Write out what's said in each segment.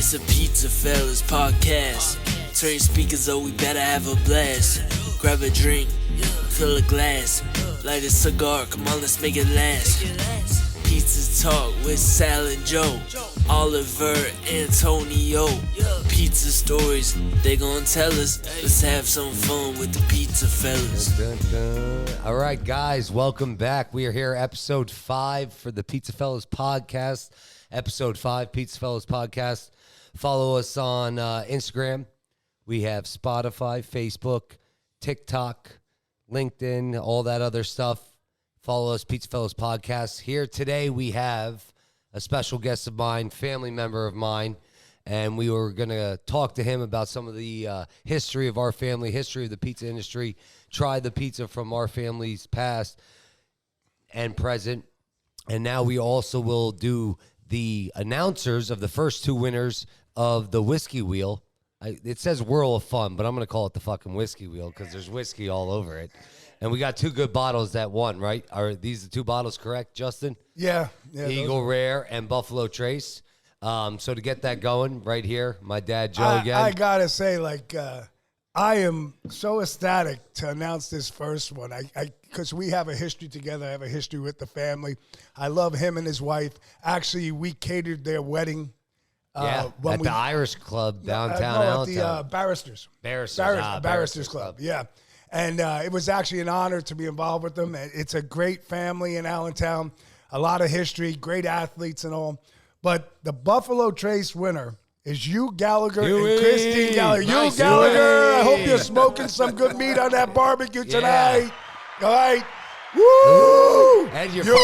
It's a PizzaFellas Podcast. Turn your speakers up, we better have a blast. Grab a drink, fill a glass, light a cigar, come on, let's make it last. Pizza Talk with Sal and Joe, Oliver, Antonio. Pizza stories, they gon' tell us. Let's have some fun with the PizzaFellas. Dun, dun, dun. All right, guys, welcome back. We are here, episode 5 for the PizzaFellas Podcast. Episode 5, PizzaFellas Podcast. Follow us on Instagram. We have Spotify, Facebook, TikTok, LinkedIn, all that other stuff. Follow us, PizzaFellas Podcast. Here today we have a special guest of mine, family member of mine, and we were going to talk to him about some of the history of our family, history of the pizza industry, try the pizza from our family's past and present. And now we also will do the announcers of the first 2 winners of the Whiskey Wheel. It says Whirl of Fun, but I'm going to call it the fucking Whiskey Wheel because there's whiskey all over it. And we got 2 good bottles that won, right? Are these the 2 bottles correct, Justin? Yeah. Eagle Rare and Buffalo Trace. So to get that going right here, my dad, Joe, again. I got to say, I am so ecstatic to announce this first one. Because we have a history together. I have a history with the family. I love him and his wife. Actually, we catered their wedding. At the Irish Club downtown Allentown. At the Barristers. Barristers Club, yeah. And it was actually an honor to be involved with them. It's a great family in Allentown, a lot of history, great athletes and all. But the Buffalo Trace winner is you, Gallagher, and Christine Gallagher. Nice. Gallagher, I hope you're smoking some good meat on that barbecue tonight. All right. Woo! And you're Yo.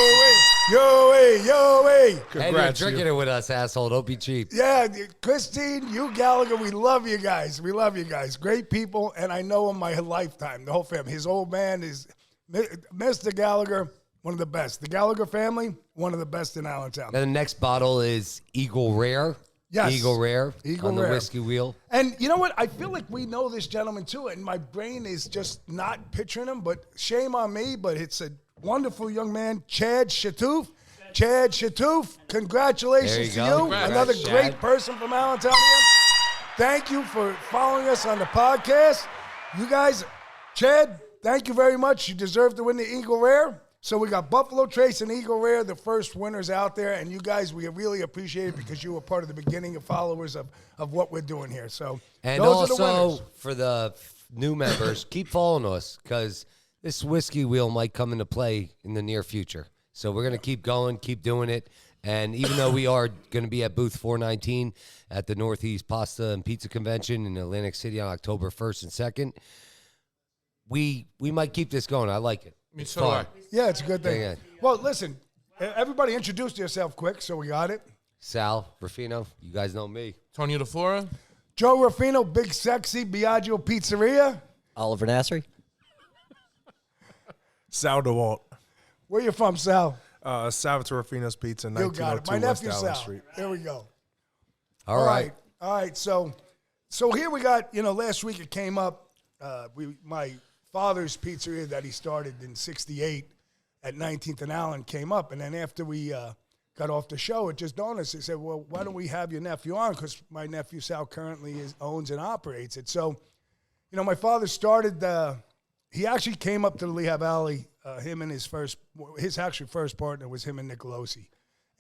And you're drinking it with us, asshole. Don't be cheap. Yeah, Christine, you, Gallagher, we love you guys. We love you guys. Great people, and I know him my lifetime, the whole family. His old man is Mr. Gallagher, one of the best. The Gallagher family, one of the best in Allentown. And the next bottle is Eagle Rare. Yes. Eagle Rare on the Rare. Whiskey Wheel. And you know what? I feel like we know this gentleman, too, and my brain is just not picturing him, but shame on me, but it's a wonderful young man, Chad Shatouf. Chad Shatouf, congratulations to you. Congrats, Another Chad. great person from Allentown. Thank you for following us on the podcast. You guys, Chad, thank you very much. You deserve to win the Eagle Rare. So we got Buffalo Trace and Eagle Rare, the first winners out there. And you guys, we really appreciate it because you were part of the beginning of followers of what we're doing here. So And those are the also, winners. for the new members, keep following us because this Whiskey Wheel might come into play in the near future. So we're going to keep going, keep doing it. And even though we are going to be at booth 419 at the Northeast Pasta and Pizza Convention in Atlantic City on October 1st and 2nd, we might keep this going. I like it. It's fun. Yeah, it's a good thing. Yeah. Well, listen, everybody introduce yourself quick so we got it. Sal Ruffino, you guys know me. Tony DeFlora. Joe Ruffino, Big Sexy, Biagio Pizzeria. Oliver Nassery. Sal Dewalt. Where you from, Sal? Salvatore Ruffino's Pizza, You got it. 1902 My West nephew, Allen Sal. Street. There we go. All right. All right. So here we got, last week it came up, my father's pizzeria that he started in 68 at 19th and Allen came up. And then after we got off the show, it just dawned on us. They said, well, why don't we have your nephew on? Because my nephew, Sal, currently owns and operates it. So, my father started, he actually came up to the Lehigh Valley. Him and his actual first partner was him and Nicolosi,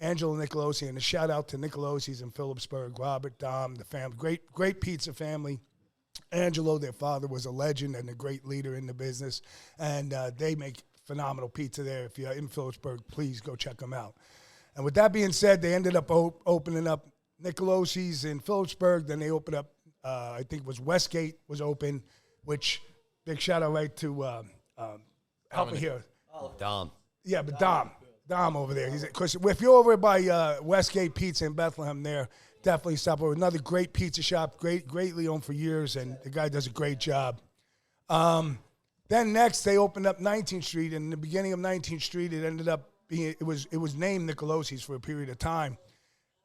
Angelo Nicolosi, and a shout out to Nicolosi's in Phillipsburg, Robert, Dom, the family, great pizza family. Angelo, their father, was a legend and a great leader in the business, and they make phenomenal pizza there. If you're in Phillipsburg, please go check them out. And with that being said, they ended up opening up Nicolosi's in Phillipsburg. Then they opened up, I think it was Westgate was open, which big shout out right to help me here. Dom. Yeah, but Dom over there. Because if you're over by Westgate Pizza in Bethlehem there, definitely stop over. Another great pizza shop, greatly owned for years, and the guy does a great job. Then next, they opened up 19th Street, and in the beginning of 19th Street, it ended up being, it was named Nicolosi's for a period of time.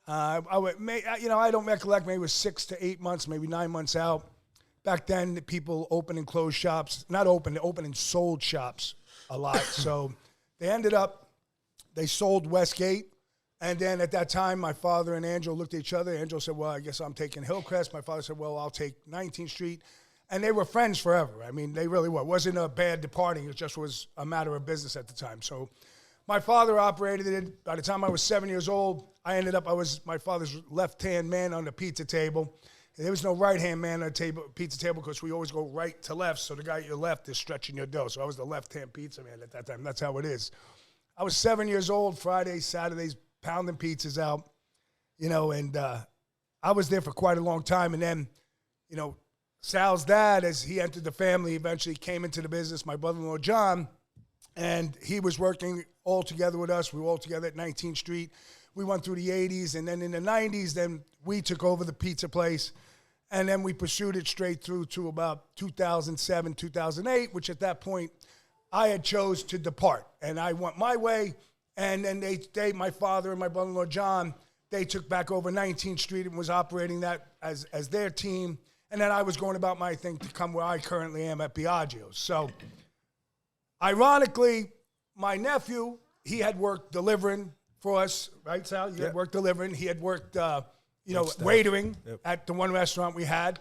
I don't recollect, maybe it was 6 to 8 months, maybe 9 months out. Back then, the people opened and closed shops. Not open, they opened and sold shops a lot. So they sold Westgate. And then at that time, my father and Angelo looked at each other. Angelo said, well, I guess I'm taking Hillcrest. My father said, well, I'll take 19th Street. And they were friends forever. I mean, they really were. It wasn't a bad departing. It just was a matter of business at the time. So my father operated it. By the time I was 7 years old, I was my father's left-hand man on the pizza table. There was no right-hand man on the pizza table because we always go right to left, so the guy at your left is stretching your dough. So I was the left-hand pizza man at that time. That's how it is. I was 7 years old, Fridays, Saturdays, pounding pizzas out, and I was there for quite a long time. And then, Sal's dad, as he entered the family, eventually came into the business, my brother-in-law, John, and he was working all together with us. We were all together at 19th Street. We went through the 80s, and then in the 90s, then we took over the pizza place, and then we pursued it straight through to about 2007, 2008, which at that point, I had chose to depart, and I went my way, and then they my father and my brother-in-law, John, they took back over 19th Street and was operating that as their team, and then I was going about my thing to come where I currently am at Biagio's. So, ironically, my nephew, he had worked delivering for us, right, Sal? You had worked delivering. He had worked, waitering at the one restaurant we had.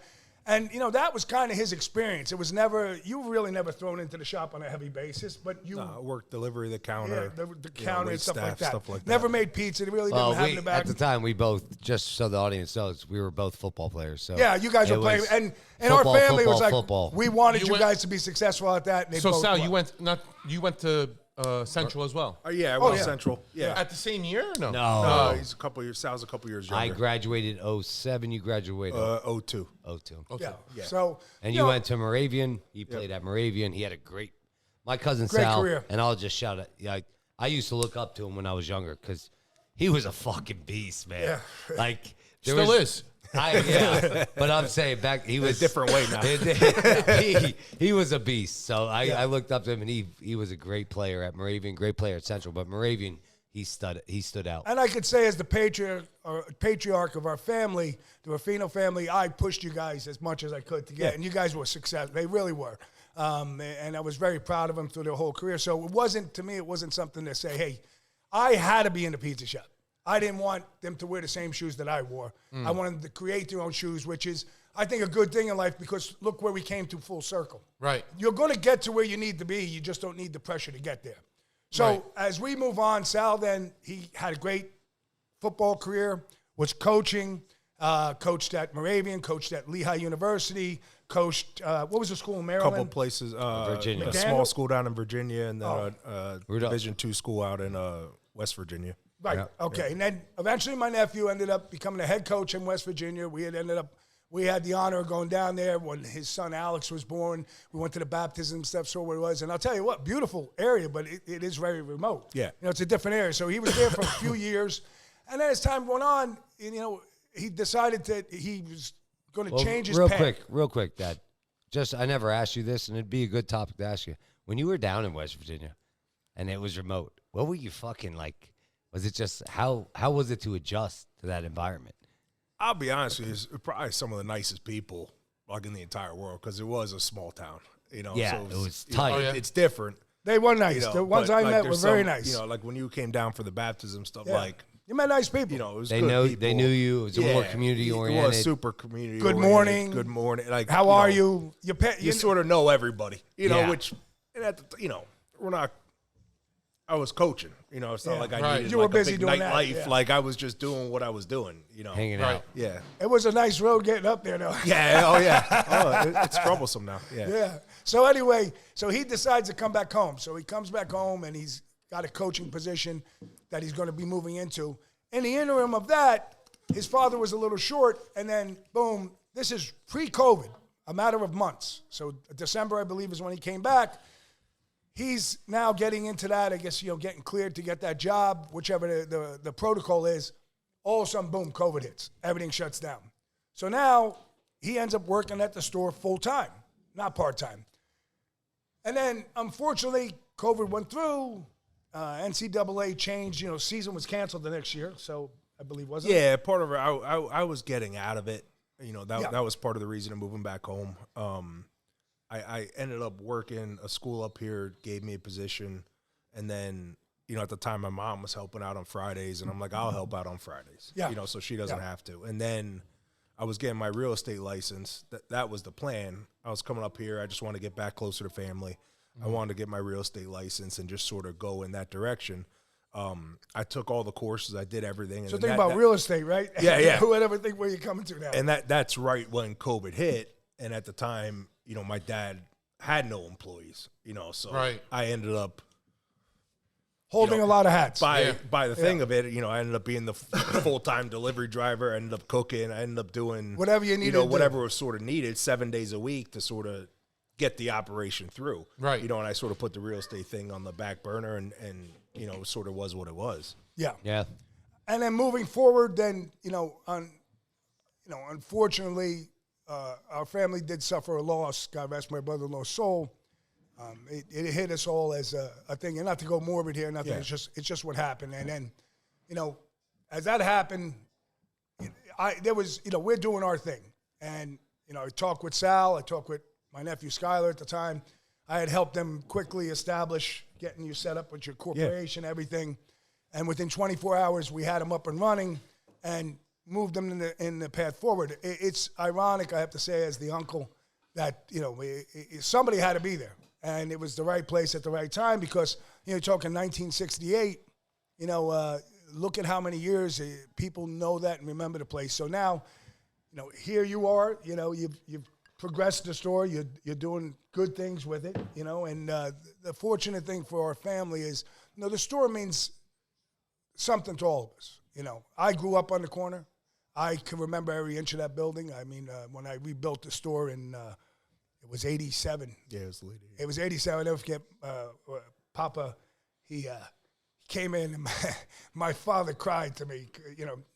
And, that was kind of his experience. It was you were really never thrown into the shop on a heavy basis, but you worked delivery, the counter. Yeah, the counter and stuff like that. Stuff like that. Never made pizza. They really didn't have in the back. At the time, we both, just so the audience knows, we were both football players. So yeah, you guys were playing. And in our family, it was like, we wanted you guys to be successful at that. And so, Sal, you went to Central as well? I went to Central. Yeah. At the same year or no? No. He's a couple years. Sal's a couple years younger. I graduated 07. You graduated 02. 02. Yeah. So, and you went to Moravian. He played at Moravian. He had my cousin great Sal, career. and I'll just shout it. Yeah, I used to look up to him when I was younger because he was a fucking beast, man. Yeah. Like Still is. But I'm saying back he was a different way now. he was a beast. So I looked up to him, and he was a great player at Moravian, great player at Central. But Moravian, he stood out. And I could say, as the patriarch of our family, the Ruffino family, I pushed you guys as much as I could to get, and you guys were successful. They really were. And I was very proud of them through their whole career. So it wasn't something to say, hey, I had to be in the pizza shop. I didn't want them to wear the same shoes that I wore. I wanted them to create their own shoes, which is, I think, a good thing in life because look where we came to full circle. Right. You're going to get to where you need to be. You just don't need the pressure to get there. So as we move on, Sal then, he had a great football career, was coaching, coached at Moravian, coached at Lehigh University, coached, what was the school in Maryland? Couple places. Virginia. A small school down in Virginia and then Rudolph. Division II school out in West Virginia. Right. Yeah. Okay. And then eventually my nephew ended up becoming a head coach in West Virginia. We had the honor of going down there when his son Alex was born. We went to the baptism stuff, saw what it was. And I'll tell you what, beautiful area, but it is very remote. Yeah. It's a different area. So he was there for a few years. And then as time went on, he decided that he was going to change his path. Real quick, Dad. I never asked you this, and it'd be a good topic to ask you. When you were down in West Virginia and it was remote, what were you fucking like? Was it just how was it to adjust to that environment? I'll be honest with you, it's probably some of the nicest people like in the entire world because it was a small town. Yeah, so it was tight. It's different. They were nice. The ones I met were very nice. Like when you came down for the baptism stuff, you met nice people. it was they good people. They knew you. It was more community oriented. It was super community. Good oriented. morning. Good morning. Like how are you? You sort of know everybody. Yeah. Which we're not. I was coaching, it's not like I needed You were like busy a big doing nightlife. that, yeah. Like I was just doing what I was doing, hanging out. Yeah. It was a nice road getting up there, though. Yeah. Oh, yeah. It's troublesome now. Yeah. Yeah. So anyway, he decides to come back home. So he comes back home, and he's got a coaching position that he's going to be moving into. In the interim of that, his father was a little short, and then, boom, this is pre-COVID, a matter of months. So December, I believe, is when he came back. He's now getting into that, I guess, getting cleared to get that job, whichever the protocol is. All of a sudden, boom, COVID hits. Everything shuts down. So now he ends up working at the store full-time, not part-time. And then, unfortunately, COVID went through. NCAA changed. Season was canceled the next year, so I believe, wasn't it? Yeah, part of it, I was getting out of it. That was part of the reason of moving back home. I ended up working a school up here, gave me a position, and then at the time my mom was helping out on Fridays, and I'm like, I'll help out on Fridays. Yeah. So she doesn't have to. And then I was getting my real estate license. That was the plan. I was coming up here. I just wanted to get back closer to family. I wanted to get my real estate license and just sort of go in that direction. I took all the courses. I did everything. And So think about real estate, right? Yeah. Who would ever think where you're coming to now? And that's right when COVID hit. And at the time, my dad had no employees, so Right. I ended up Holding a lot of hats. by the thing of it, I ended up being the full-time delivery driver. I ended up cooking. I ended up doing Whatever you needed to do. whatever was sort of needed 7 days a week to sort of get the operation through. Right. And I sort of put the real estate thing on the back burner and sort of was what it was. Yeah. Yeah. And then moving forward, then, unfortunately, our family did suffer a loss. God rest my brother-in-law's soul. It hit us all as a thing, and not to go morbid here, nothing. Yeah. It's just what happened. And then, as that happened, we're doing our thing, and I talked with Sal, I talked with my nephew Skylar at the time. I had helped them quickly establish getting you set up with your corporation, everything, and within 24 hours we had them up and running, and moved them in the path forward. It's ironic, I have to say, as the uncle, that somebody had to be there. And it was the right place at the right time because, you're talking 1968, look at how many years people know that and remember the place. So now, here you are, you've progressed the store, you're doing good things with it, and the fortunate thing for our family is, the store means something to all of us. I grew up on the corner. I can remember every inch of that building. I mean, when I rebuilt the store in... it was 87. Yeah, it was late. It was 87. I'll never forget Papa. He came in, and my father cried to me.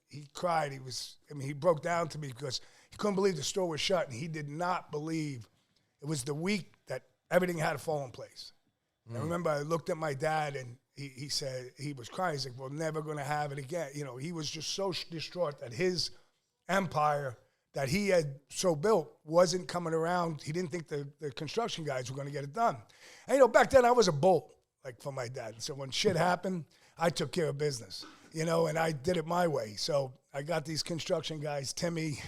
He cried. He broke down to me because he couldn't believe the store was shut, and he did not believe it was the week that everything had to fall in place. I remember I looked at my dad, and he said, he was crying. He's like, we're never going to have it again. He was just so distraught that his empire that he had so built wasn't coming around. He didn't think the construction guys were going to get it done. And, back then I was a bull, for my dad. So when shit happened, I took care of business, and I did it my way. So I got these construction guys, Timmy,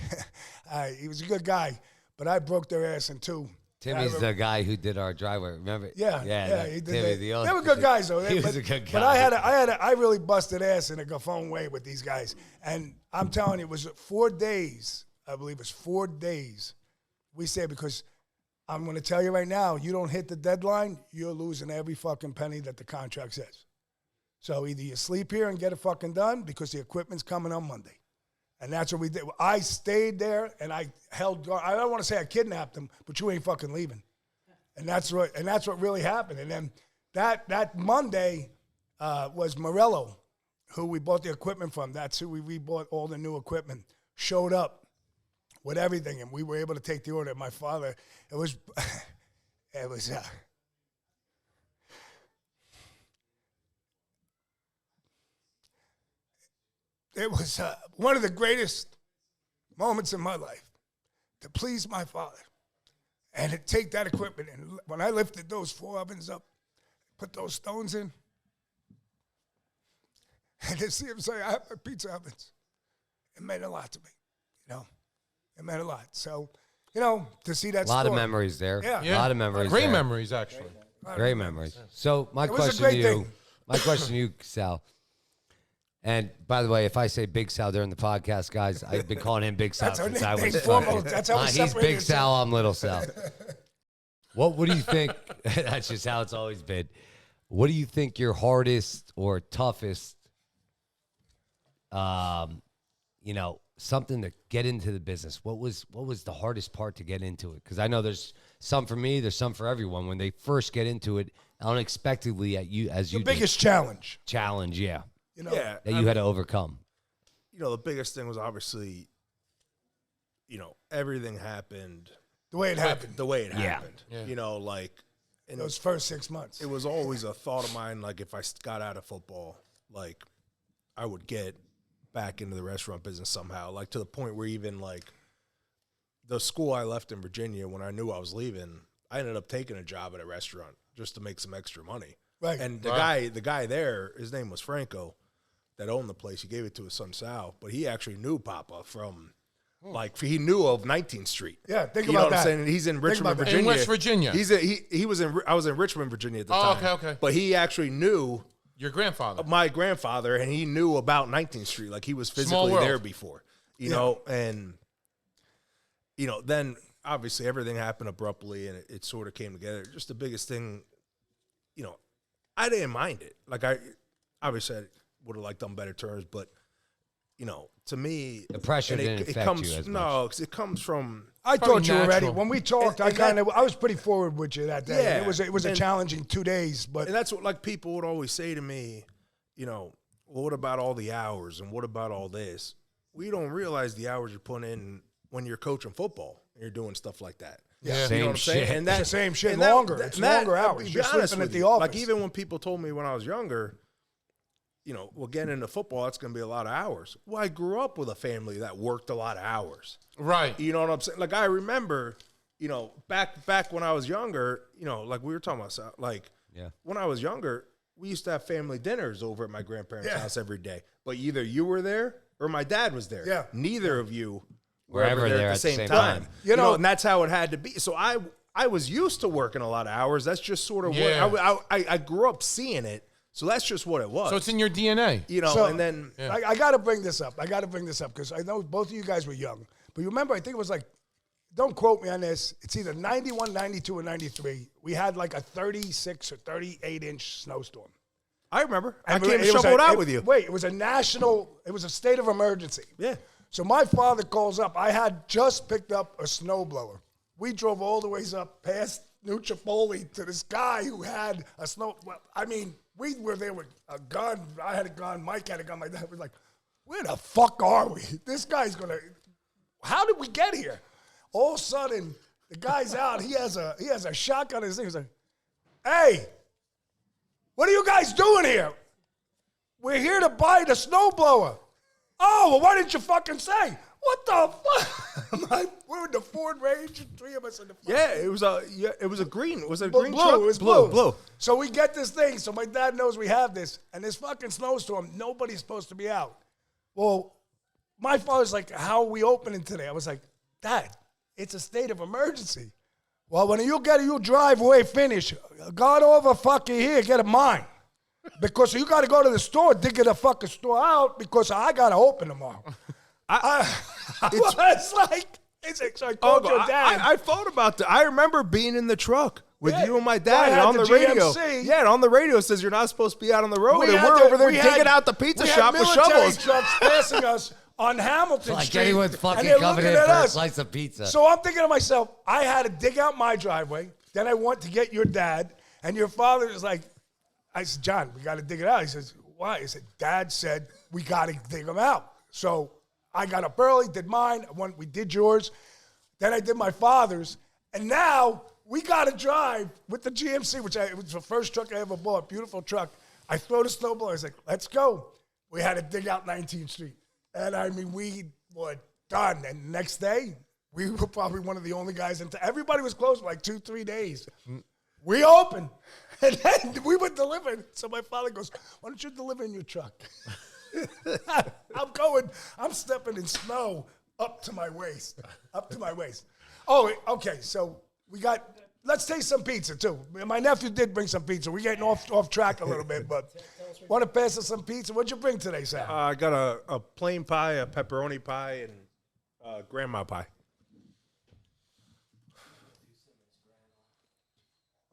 he was a good guy, but I broke their ass in two. Timmy's the guy who did our driveway. Remember? Yeah. He did Timmy, that. They were good guys, though. He was a good guy. But I really busted ass in a Gaffone way with these guys. And I'm telling you, it was 4 days. I believe it's 4 days. We say, because I'm going to tell you right now, you don't hit the deadline, you're losing every fucking penny that the contract says. So either you sleep here and get it fucking done because the equipment's coming on Monday. And that's what we did. I stayed there and I held guard. I don't want to say I kidnapped them, but you ain't fucking leaving. And that's what really happened. And then that Monday was Morello, who we bought the equipment from. That's who we bought all the new equipment. Showed up with everything, and we were able to take the order. My father, it was one of the greatest moments in my life to please my father and to take that equipment. And when I lifted those 4 ovens up, put those stones in, and to see him say, I have my pizza ovens, it meant a lot to me, It meant a lot. So, to see that A lot of store. memories there. Yeah. A lot of memories. Great there. memories, actually. Great memories. So my was a question great to you, thing. my question to you, Sal. And by the way, if I say Big Sal during the podcast, guys, I've been calling him Big Sal That's our since I nickname, was foremost. That's how we he's separated Big Sal, ourselves. I'm Little Sal. What do you think? That's just how it's always been. What do you think your hardest or toughest, something to get into the business? What was the hardest part to get into it? Because I know there's some for me, there's some for everyone. When they first get into it, unexpectedly The biggest challenge. challenge, yeah, Yeah. that you had to overcome. The biggest thing was obviously, everything happened The way it happened. the way it Yeah. happened. Yeah. In Those first 6 months. it was always a thought of mine, if I got out of football, I would get back into the restaurant business somehow, to the point where even, the school I left in Virginia, when I knew I was leaving, I ended up taking a job at a restaurant just to make some extra money. Right. And Right. the guy there, his name was Franco, that owned the place. He gave it to his son Sal, but he actually knew Papa from, like, he knew of 19th Street. Yeah, think you about know what that. I'm saying? And he's in Richmond, about that. Virginia. In West Virginia. He was in. I was in Richmond, Virginia at the Oh, time. okay. But he actually knew Your grandfather. my grandfather, and he knew about 19th Street. Like, he was Small physically world. there before. You know, and then obviously everything happened abruptly, and it sort of came together. Just the biggest thing, I didn't mind it. Like, I obviously I would have liked on better terms, but to me, The pressure and didn't it affect comes you as much. no, because it comes from. I Probably told you already. natural. When we talked, And I was pretty forward with you that day. Yeah. It was a And- challenging 2 days, but And that's what, like, people would always say to me, well, what about all the hours and what about all this? We don't realize the hours you're putting in when you're coaching football and you're doing stuff like that. Yeah. Same You know what I'm saying? shit. And It's the same shit, and that- longer. that- It's that- longer I'll hours. be You're honest sleeping at with the you. office. Like, even when people told me when I was younger, well, getting into football, that's going to be a lot of hours. Well, I grew up with a family that worked a lot of hours. Right. You know what I'm saying? Like, I remember, back when I was younger, like we were talking about, like, Yeah. when I was younger, we used to have family dinners over at my grandparents' Yeah. house every day. But either you were there or my dad was there. Yeah. Neither of you Were were ever ever there there at the same time. You know- and that's how it had to be. So I was used to working a lot of hours. That's just sort of Yeah. what I grew up seeing it. So that's just what it was. So it's in your DNA. So- and then Yeah. I got to bring this up. Because I know both of you guys were young. But you remember, I think it was like, don't quote me on this. It's either 91, 92, or 93. We had like a 36 or 38-inch snowstorm. I remember. I And came it was shoveled a- out it- with you. Wait, it was a state of emergency. Yeah. So my father calls up. I had just picked up a snowblower. We drove all the ways up past New Chipotle to this guy who had a snow. Well, I mean, we were there with a gun. I had a gun. Mike had a gun. My dad was like, where the fuck are we? This guy's going to, how did we get here? All of a sudden, the guy's out. He has a shotgun in his thing. He's like, hey, what are you guys doing here? We're here to buy the snowblower. Oh, well, why didn't you fucking say? What the fuck? We're in the Ford Range, 3 of us in the fucking Yeah, it was a green. Was it a blue, green truck? It was blue. So we get this thing. So my dad knows we have this. And this fucking snowstorm, nobody's supposed to be out. Well, my father's like, how are we opening today? I was like, Dad, it's a state of emergency. Well, when you get your driveway finished, God over fucking here, get a mine. Because you got to go to the store, dig the fucking store out because I got to open tomorrow. I was like, so I called your dad. I thought about that. I remember being in the truck with Yeah. you and my I dad had on the the radio. GMC. Yeah, and on the radio it says you're not supposed to be out on the road, and had we're the- over there we digging had- out the pizza we had shop with military shovels. trucks passing us on Hamilton Like Street. anyone's and fucking they're coming looking in at for a us. slice of pizza. So I'm thinking to myself, I had to dig out my driveway. Then I went to get your dad, and your father is like, I said, John, we got to dig it out. He says, why? I said, Dad said we got to dig them out. So I got up early, did mine. We did yours. Then I did my father's. And now we got to drive with the GMC, it was the first truck I ever bought, beautiful truck. I throw the snowblower. I was like, let's go. We had to dig out 19th Street. And I mean, we were done. And the next day, we were probably one of the only guys in town. Everybody was closed for like 2-3 days. We opened. And then we were delivering. So my father goes, why don't you deliver in your truck? I'm stepping in snow up to my waist. Oh, okay. So let's taste some pizza too. My nephew did bring some pizza. We're getting off track a little bit, but want to pass us some pizza? What'd you bring today, Sal? I got a plain pie, a pepperoni pie, and grandma pie.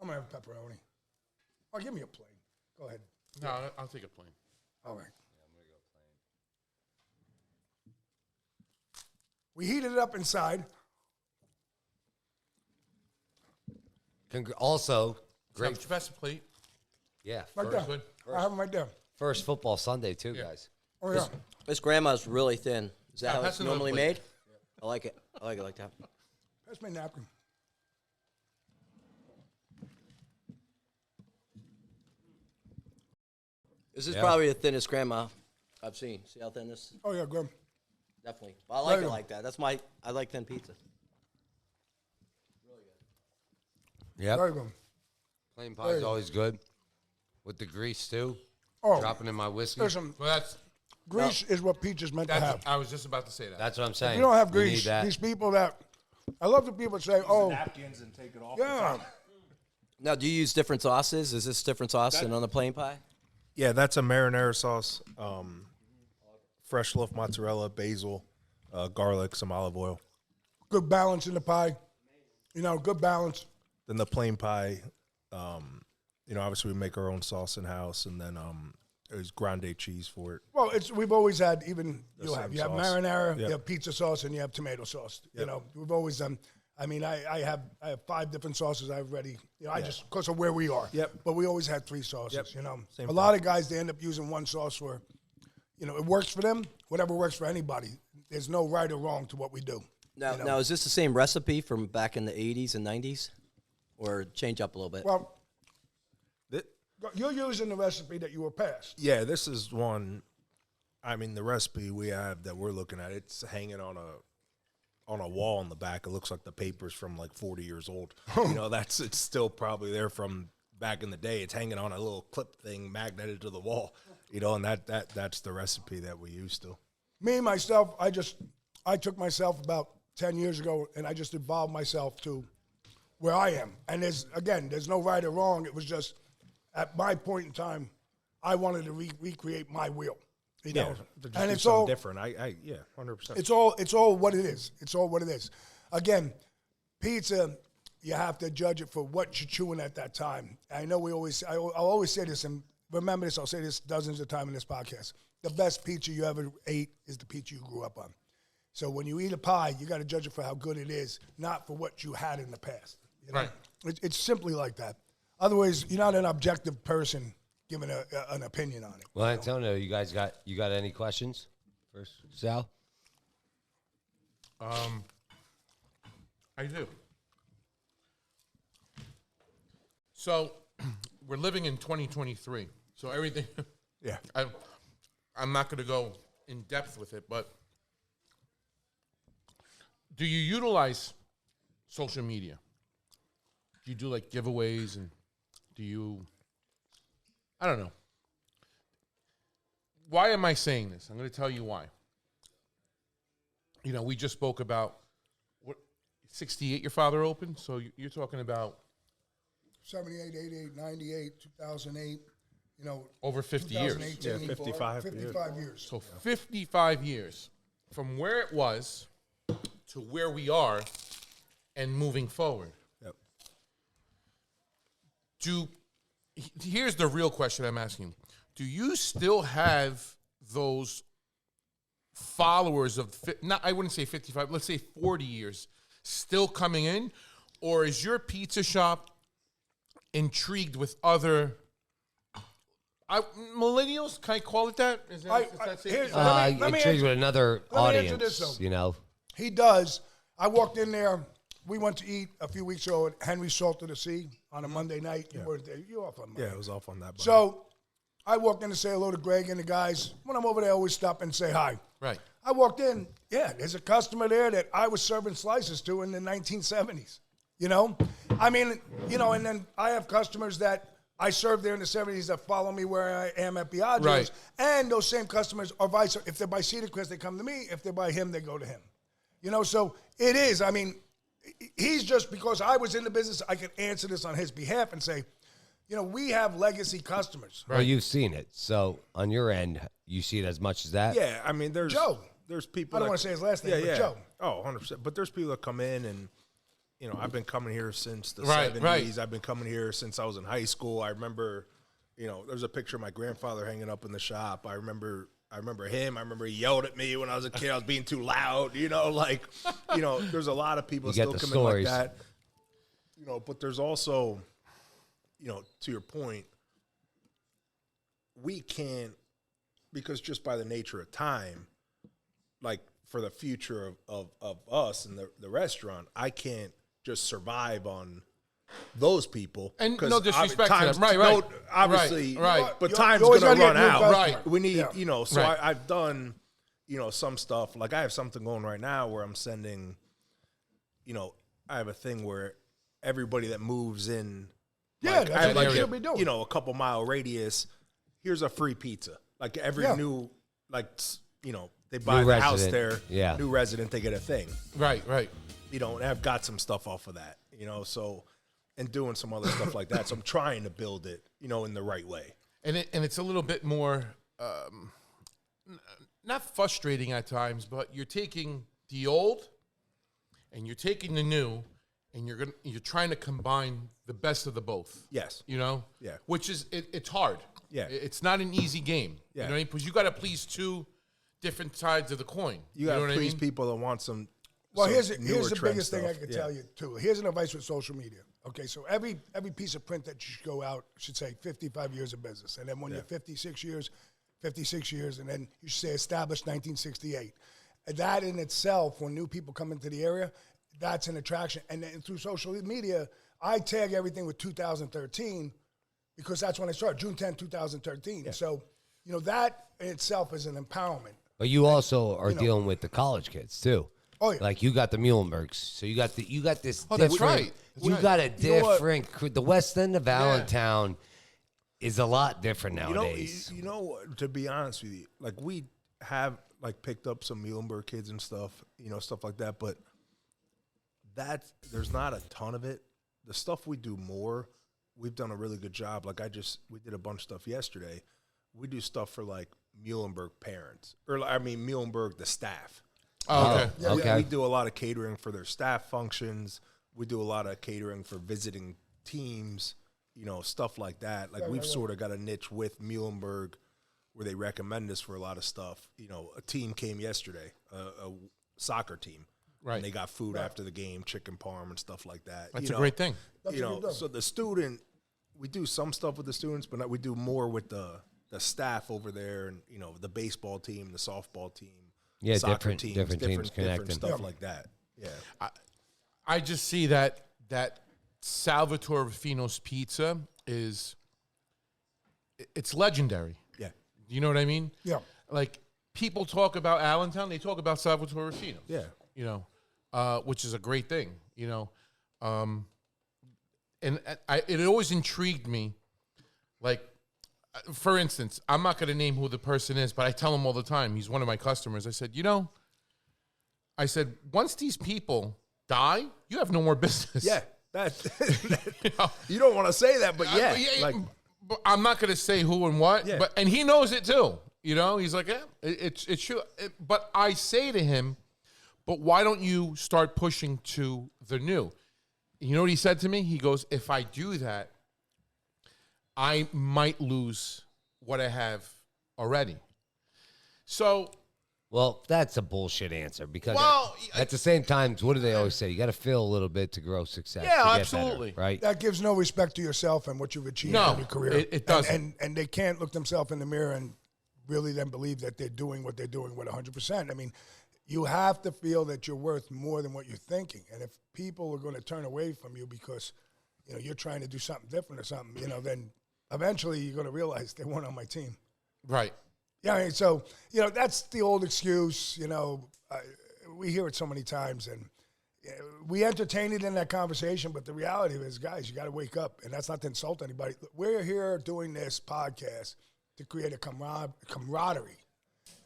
I'm going to have pepperoni. Oh, give me a plain. Go ahead. No, I'll take a plain. All right. We heated it up inside. Also, great. Great. Pass the plate. Yeah. Right First, there. I have them right there. first football Sunday, too, Yeah. guys. Oh, yeah. This grandma's really thin. Is that Yeah, how pass it's another normally plate. made? I like it. I like it like that. Pass my napkin. This is Yeah. probably the thinnest grandma I've seen. See how thin this is? Oh, yeah, good. Definitely. But I like Right it on. like that. I like thin pizza. Yep. Very good. Plain pie is always good. with the grease too. Oh, Dropping in my whiskey. listen, Well, that's grease is what pizza's meant to that's. have. I was just about to say that. That's what I'm saying. If you don't have You need grease, that. these people that I love the people that say, "Oh, Napkins and take it off. yeah." Now, do you use different sauces? Is this different sauce than on the plain pie? Yeah, that's a marinara sauce. Fresh loaf mozzarella, basil, garlic, some olive oil. Good balance in the pie. Good balance. Then the plain pie, obviously we make our own sauce in house, and then there's grande cheese for it. Well, we've always had even you same have sauce. marinara, Yep. you have pizza sauce, and you have tomato sauce. We've always done. I mean, I have 5 different sauces I've already. I just because of where we are. Yep. But we always had 3 sauces. Yep. Same A lot of guys they end up using one sauce for, it works for them. Whatever works for anybody. There's no right or wrong to what we do. Now, is this the same recipe from back in the 80s and 90s? Or change up a little bit? Well, Th- you're using the recipe that you were passed. Yeah, this is one. I mean, the recipe we have that we're looking at, it's hanging on a wall in the back. It looks like the paper's from like 40 years old. It's still probably there from back in the day. It's hanging on a little clip thing magneted to the wall. And that's the recipe that we use still. Me, myself, I took myself about 10 years ago, and I just evolved myself to where I am. And there's no right or wrong. It was just, at my point in time, I wanted to recreate my wheel. And it's all different. 100%. It's all what it is. It's all what it is. Again, pizza, you have to judge it for what you're chewing at that time. I know I'll always say this, and remember this, I'll say this dozens of times in this podcast. The best pizza you ever ate is the pizza you grew up on. So when you eat a pie, you got to judge it for how good it is, not for what you had in the past. Right. It's simply like that. Otherwise, you're not an objective person giving an opinion on it. Well, Antonio, you guys got any questions first, Sal? I do. So, we're living in 2023. So everything. Yeah. I'm not going to go in depth with it, but do you utilize social media? Do you do like giveaways and do you? I don't know. Why am I saying this? I'm going to tell you why. We just spoke about what 68 your father opened, so you're talking about 78, 88, 98, 2008, over 50 years. 2018, 55 55 years. So 55 years from where it was to where we are and moving forward. Yep. Here's the real question I'm asking. Do you still have those followers of, I wouldn't say 55, let's say 40 years, still coming in? Or is your pizza shop intrigued with other millennials? Can I call it that? Is that safe? Let me Intrigued answer- with another let me answer this, audience, though. He does. I walked in there. We went to eat a few weeks ago at Henry's Salt of the Sea on a Monday night. You weren't there. You were off on Monday. Yeah, it was off on that. So I walked in to say hello to Greg and the guys. When I'm over there, I always stop and say hi. Right. I walked in. Yeah, there's a customer there that I was serving slices to in the 1970s. I mean, and then I have customers that I served there in the 70s that follow me where I am at Biagio's. Right. And those same customers are vice versa. If they're by Cedar Crest, they come to me. If they're by him, they go to him. So it is. I mean, he's just, because I was in the business, I can answer this on his behalf and say, we have legacy customers. Well, you've seen it. So on your end, you see it as much as that? Yeah, I mean, there's Joe. There's people. I don't want to say his last name, but Joe. Oh, 100%. But there's people that come in and, I've been coming here since the Right, 70s. right. I've been coming here since I was in high school. I remember, there's a picture of my grandfather hanging up in the shop. I remember him. I remember he yelled at me when I was a kid. I was being too loud. There's a lot of people You still get the come stories. in like that. But there's also, to your point, we can't, because just by the nature of time, like for the future of us and the restaurant, I can't just survive on those people. And 'cause no disrespect to times- them. Right. no, obviously, Right. but You time's always going to gotta run get new out. customers. We need, Yeah. so Right. I've done, some stuff. Like I have something going right now where I'm sending, I have a thing where everybody that moves in Yeah, Like, that's I have what like you should be doing. you know, a couple mile radius. Here's a free pizza. Like every new, like you know, they buy New the house resident. there. Yeah. New resident, they get a thing. Right. You know, and I've got some stuff off of that. You know, so and doing some other stuff like that. So I'm trying to build it, you know, in the right way. And it's a little bit more, not frustrating at times, but you're taking the old and you're taking the new, and you're trying to combine the best of the both. Yes. You know? Yeah. Which is it's hard. Yeah. It's not an easy game. Yeah. You know what I mean? Because you got to please two different sides of the coin. You got to know what please I mean? people that want some. Well, some here's newer the trend biggest thing I stuff. can tell you too. Here's an advice with social media. Okay, so every piece of print that you should go out should say 55 years of business, and then when you're 56 years, and then you should say established 1968. And that in itself, when new people come into the area, that's an attraction. And then through social media, I tag everything with 2013 because that's when I started, June 10, 2013. Yeah. So, you know, that in itself is an empowerment. But you also are dealing with the college kids too. Oh, yeah. Like you got the Muhlenbergs, so you got this. Oh, that's different- right. You got a You know what? different. The West End of Allentown is a lot different nowadays. You know, to be honest with you, like we have like picked up some Muhlenberg kids and stuff, you know, stuff like that. But there's not a ton of it. The stuff we do more, we've done a really good job. Like we did a bunch of stuff yesterday. We do stuff for like Muhlenberg parents, or I mean Muhlenberg the staff. Oh, okay. Yeah, okay. We do a lot of catering for their staff functions. We do a lot of catering for visiting teams, you know, stuff like that. Like we've sort of got a niche with Muhlenberg where they recommend us for a lot of stuff. You know, a team came yesterday, a soccer team. Right. And they got food after the game, chicken parm and stuff like that. That's You a know, great thing. That's you what know, you're doing. so the student, we do some stuff with the students, but we do more with the staff over there, and you know, the baseball team, the softball team, Yeah, soccer different teams connecting. different stuff like that. Yeah, I just see that Salvatore Ruffino's pizza it's legendary. yeah, You know what I mean? Yeah. Like people talk about Allentown, they talk about Salvatore Ruffino. yeah. You know, which is a great thing. You know, and it always intrigued me. Like, for instance, I'm not going to name who the person is, but I tell him all the time. He's one of my customers. I said, once these people die, you have no more business. Yeah, You know? you don't want to say that, but yeah, like but I'm not going to say who and what, Yeah. and he knows it too. You know, he's like, yeah, it's true. But I say to him, but why don't you start pushing to the new? You know what he said to me? He goes, if I do that, I might lose what I have already. So, Well, that's a bullshit answer because Well, at the same time, what do they always say? You got to fail a little bit to grow success. Yeah, to get absolutely. better, right? That gives no respect to yourself and what you've achieved No, in your career. it doesn't. And they can't look themselves in the mirror and really then believe that they're doing what they're doing with 100%. I mean, you have to feel that you're worth more than what you're thinking. And if people are going to turn away from you because, you know, you're trying to do something different or something, you know, then eventually you're going to realize they weren't on my team. right. Yeah, I mean, so, you know, that's the old excuse, you know, we hear it so many times, and we entertain it in that conversation, but the reality is, guys, you got to wake up, and that's not to insult anybody. We're here doing this podcast to create a camaraderie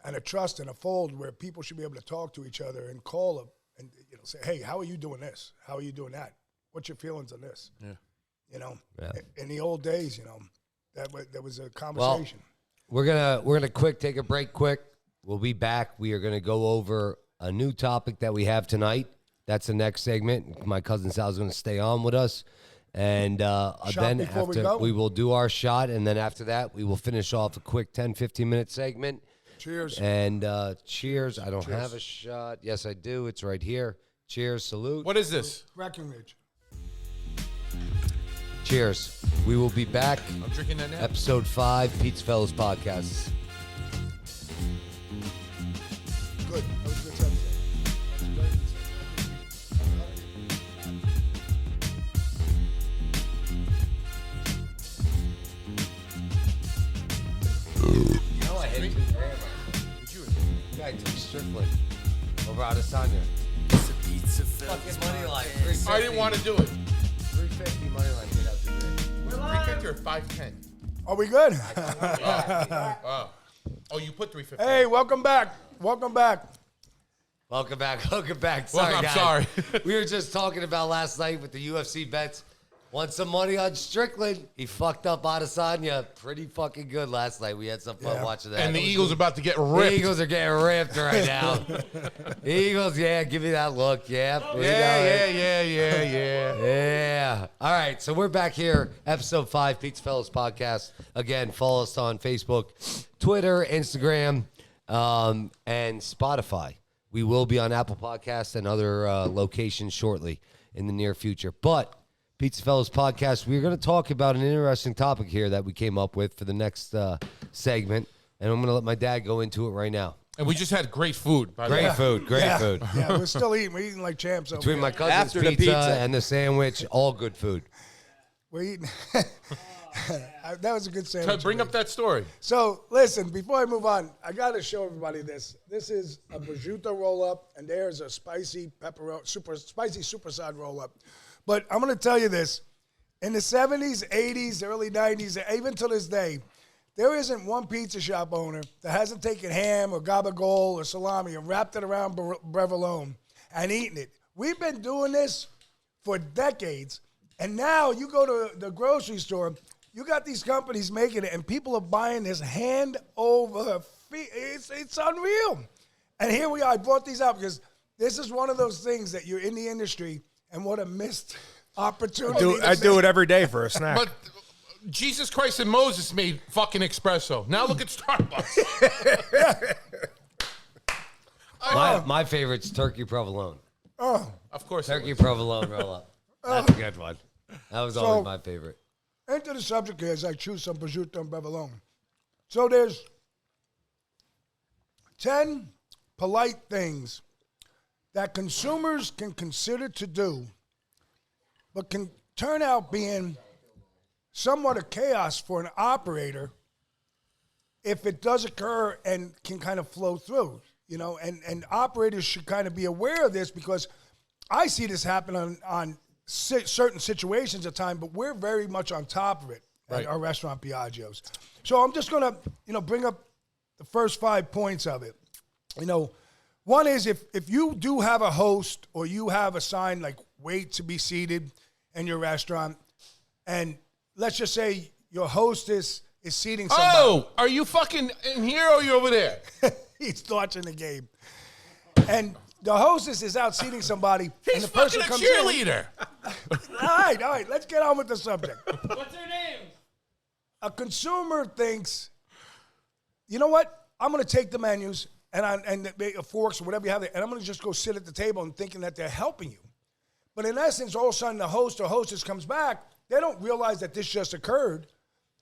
and a trust and a fold where people should be able to talk to each other and call them and, you know, say, hey, how are you doing this? How are you doing that? What's your feelings on this? Yeah. You know, Yeah. in the old days, you know, that was a conversation. We're gonna take a break quick. We'll be back. We are gonna go over a new topic that we have tonight. That's the next segment. My cousin Sal's gonna stay on with us. And then before we after go? we will do our shot, and then after that we will finish off a quick 10-15 minute segment. Cheers. And cheers. I don't have a shot. Yes, I do. It's right here. Cheers. Salute. What is this? Breckenridge. Cheers. We will be back. I'm drinking that now. Episode 5, PizzaFellas Podcast. Good. That was a good episode. That's a very You know I hit 2 grand. Guy took Strickland over Adesanya. It's a Pizza Fucking money line. I didn't want to do it. 350 money line paid out 2 grand. here 5'10". Are we good? Oh, you put 350. Hey, welcome back. Welcome back. Welcome back. Welcome back. Sorry, I'm guys. sorry. We were just talking about last night with the UFC bets. Won some money on Strickland. He fucked up Adesanya pretty fucking good last night. We had some fun watching that. And the Eagles are about to get The ripped. Eagles are getting ripped right now. The Eagles, yeah, give me that look. Yeah. Yeah. All right, so we're back here, episode 5, PizzaFellas Podcast. Again, follow us on Facebook, Twitter, Instagram, and Spotify. We will be on Apple Podcasts and other locations shortly in the near future. But PizzaFellas Podcast, we're going to talk about an interesting topic here that we came up with for the next segment, and I'm going to let my dad go into it right now. And we just had great food. By the way. Great food. Yeah, we're still eating. We're eating like champs over Between here. my cousin's After the pizza, pizza. and the sandwich, all good food. We're eating. That was a good sandwich. Bring up that story. So, listen, before I move on, I got to show everybody this. This is a prosciutto roll-up, and there's a spicy pepperoni, superside roll-up. But I'm going to tell you this. In the 70s, 80s, early 90s, even to this day, there isn't one pizza shop owner that hasn't taken ham or gabagool or salami and wrapped it around brevolone and eaten it. We've been doing this for decades, and now you go to the grocery store, you got these companies making it, and people are buying this hand over feet. It's unreal. And here we are. I brought these out because this is one of those things that you're in the industry, and what a missed opportunity. I do it every day for a snack. But Jesus Christ and Moses made fucking espresso. Now look at Starbucks. My favorite's turkey provolone. Of course. Turkey provolone roll-up. That's a good one. That was always my favorite. Into the subject here as I choose some prosciutto and provolone. So there's 10 polite things that consumers can consider to do, but can turn out being somewhat of chaos for an operator if it does occur and can kind of flow through, and operators should kind of be aware of this because I see this happen on certain situations at times, but we're very much on top of it at our restaurant Piaggio's. So I'm just going to, bring up the first 5 points of it. One is if you do have a host or you have a sign like wait to be seated in your restaurant, and let's just say your hostess is seating somebody. Oh, are you fucking in here or are you over there? He's watching the game. And the hostess is out seating somebody, He's and the person fucking a comes cheerleader. in. All right, let's get on with the subject. What's her name? A consumer thinks, you know what? I'm going to take the menus and the forks or whatever you have there, and I'm going to just go sit at the table and thinking that they're helping you. But in essence, all of a sudden the host or hostess comes back. They don't realize that this just occurred,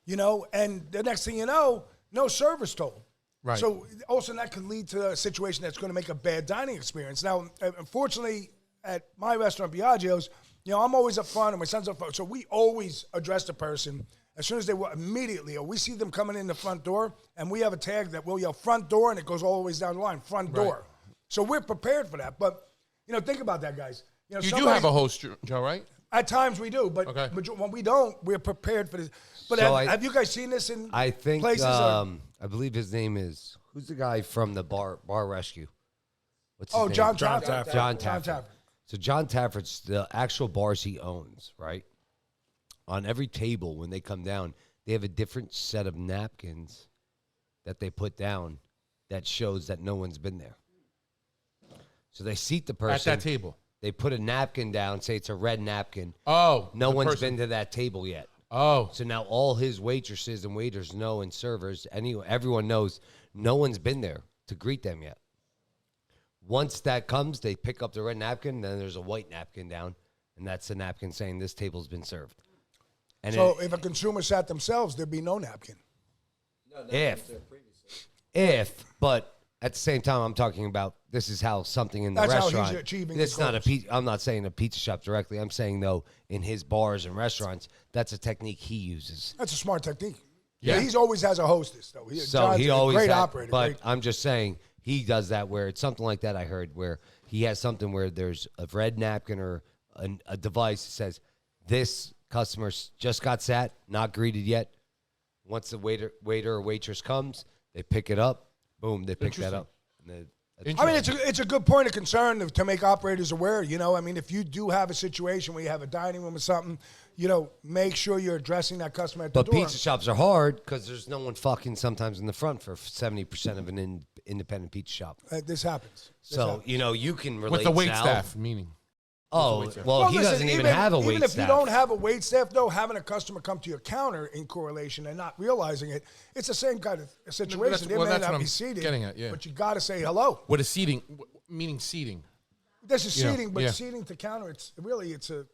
and the next thing you know, no server's told. Right. So also that could lead to a situation that's going to make a bad dining experience. Now, unfortunately, at my restaurant, Piaggio's, I'm always up front, and my son's up front. So we always address the person as soon as they walk immediately, or we see them coming in the front door, and we have a tag that we'll yell front door, and it goes all the way down the line, front door. So we're prepared for that. But, think about that, guys. You do have a host, Joe, right? At times we do, but when we don't, we're prepared for this. But So have you guys seen this in think places? I believe his name is, who's the guy from the bar rescue? What's his name? John John Tafford. Tafford. John Tafford. So John Tafford's the actual bars he owns, right? On every table when they come down, they have a different set of napkins that they put down that shows that no one's been there. So they seat the person At that table. They put a napkin down, say it's a red napkin. Oh. No the one's person. been to that table yet. Oh. So now all his waitresses and waiters know, and servers, everyone knows no one's been there to greet them yet. Once that comes, they pick up the red napkin, then there's a white napkin down, and that's the napkin saying this table's been served. And So if a consumer sat themselves, there'd be no napkin. but at the same time, I'm talking about this is how something in the That's how he's restaurant. achieving It's his not goals. I'm not saying a pizza shop directly. I'm saying though in his bars and restaurants, that's a technique he uses. That's a smart technique. Yeah. He's always has a hostess, though. So John's he a always great had- operator. But great. I'm just saying he does that where it's something like that I heard where he has something where there's a red napkin or a device that says this Customers just got sat, not greeted yet. Once the waiter or waitress comes, they pick it up. Boom, they pick that up. And I mean, it's a good point of concern to make operators aware. You know, I mean, if you do have a situation where you have a dining room or something, you know, make sure you're addressing that customer at the door. But pizza shops are hard because there's no one fucking sometimes in the front for 70% of an independent pizza shop. This happens. You know, you can relate with the wait Sal. staff, meaning. Oh, well, he listen, doesn't even have a wait Even if staff. you don't have a wait staff, though, having a customer come to your counter in correlation and not realizing it, it's the same kind of situation. They may that's not what be I'm seated, getting at, yeah. but you got to say hello. What is seating? Meaning seating. This is Yeah, seating, but yeah. seating to counter, it's a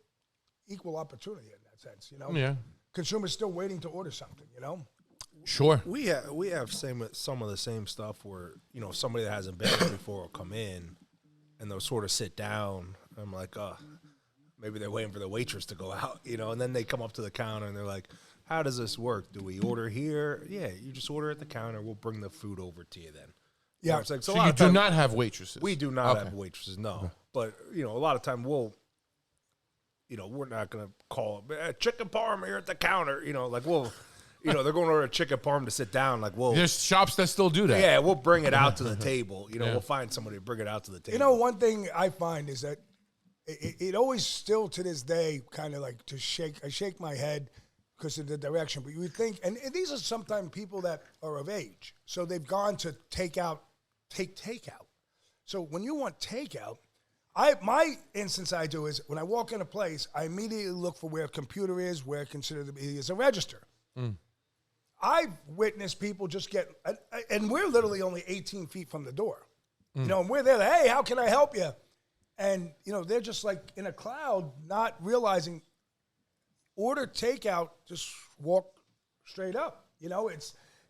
equal opportunity in that sense, you know? Yeah. Consumers still waiting to order something, you know? Sure. We have some of the same stuff where, you know, somebody that hasn't been here before will come in and they'll sort of sit down. I'm like, maybe they're waiting for the waitress to go out, you know, and then they come up to the counter and they're like, how does this work? Do we order here? Yeah, you just order at the counter. We'll bring the food over to you then. Yeah. You know, it's like, So a lot you of do time- not have waitresses. We do not Okay. have waitresses, no. But, you know, a lot of time we'll, you know, we're not going to call chicken parm here at the counter. You know, like we'll, you know, they're going to order a chicken parm to sit down. Like, we'll, There's shops that still do that. yeah, we'll bring it out to the table. You know, Yeah. we'll find somebody to bring it out to the table. You know, one thing I find is that it always still to this day kind of like I shake my head because of the direction. But you would think, and these are sometimes people that are of age. So they've gone to take takeout. So when you want takeout, my instance I do is when I walk in a place, I immediately look for where a computer is, where I consider to be as a register. I've witnessed people just get, and we're literally only 18 feet from the door. You know, and we're there, like, hey, how can I help you? And, you know, they're just like in a cloud, not realizing order takeout, just walk straight up. You know,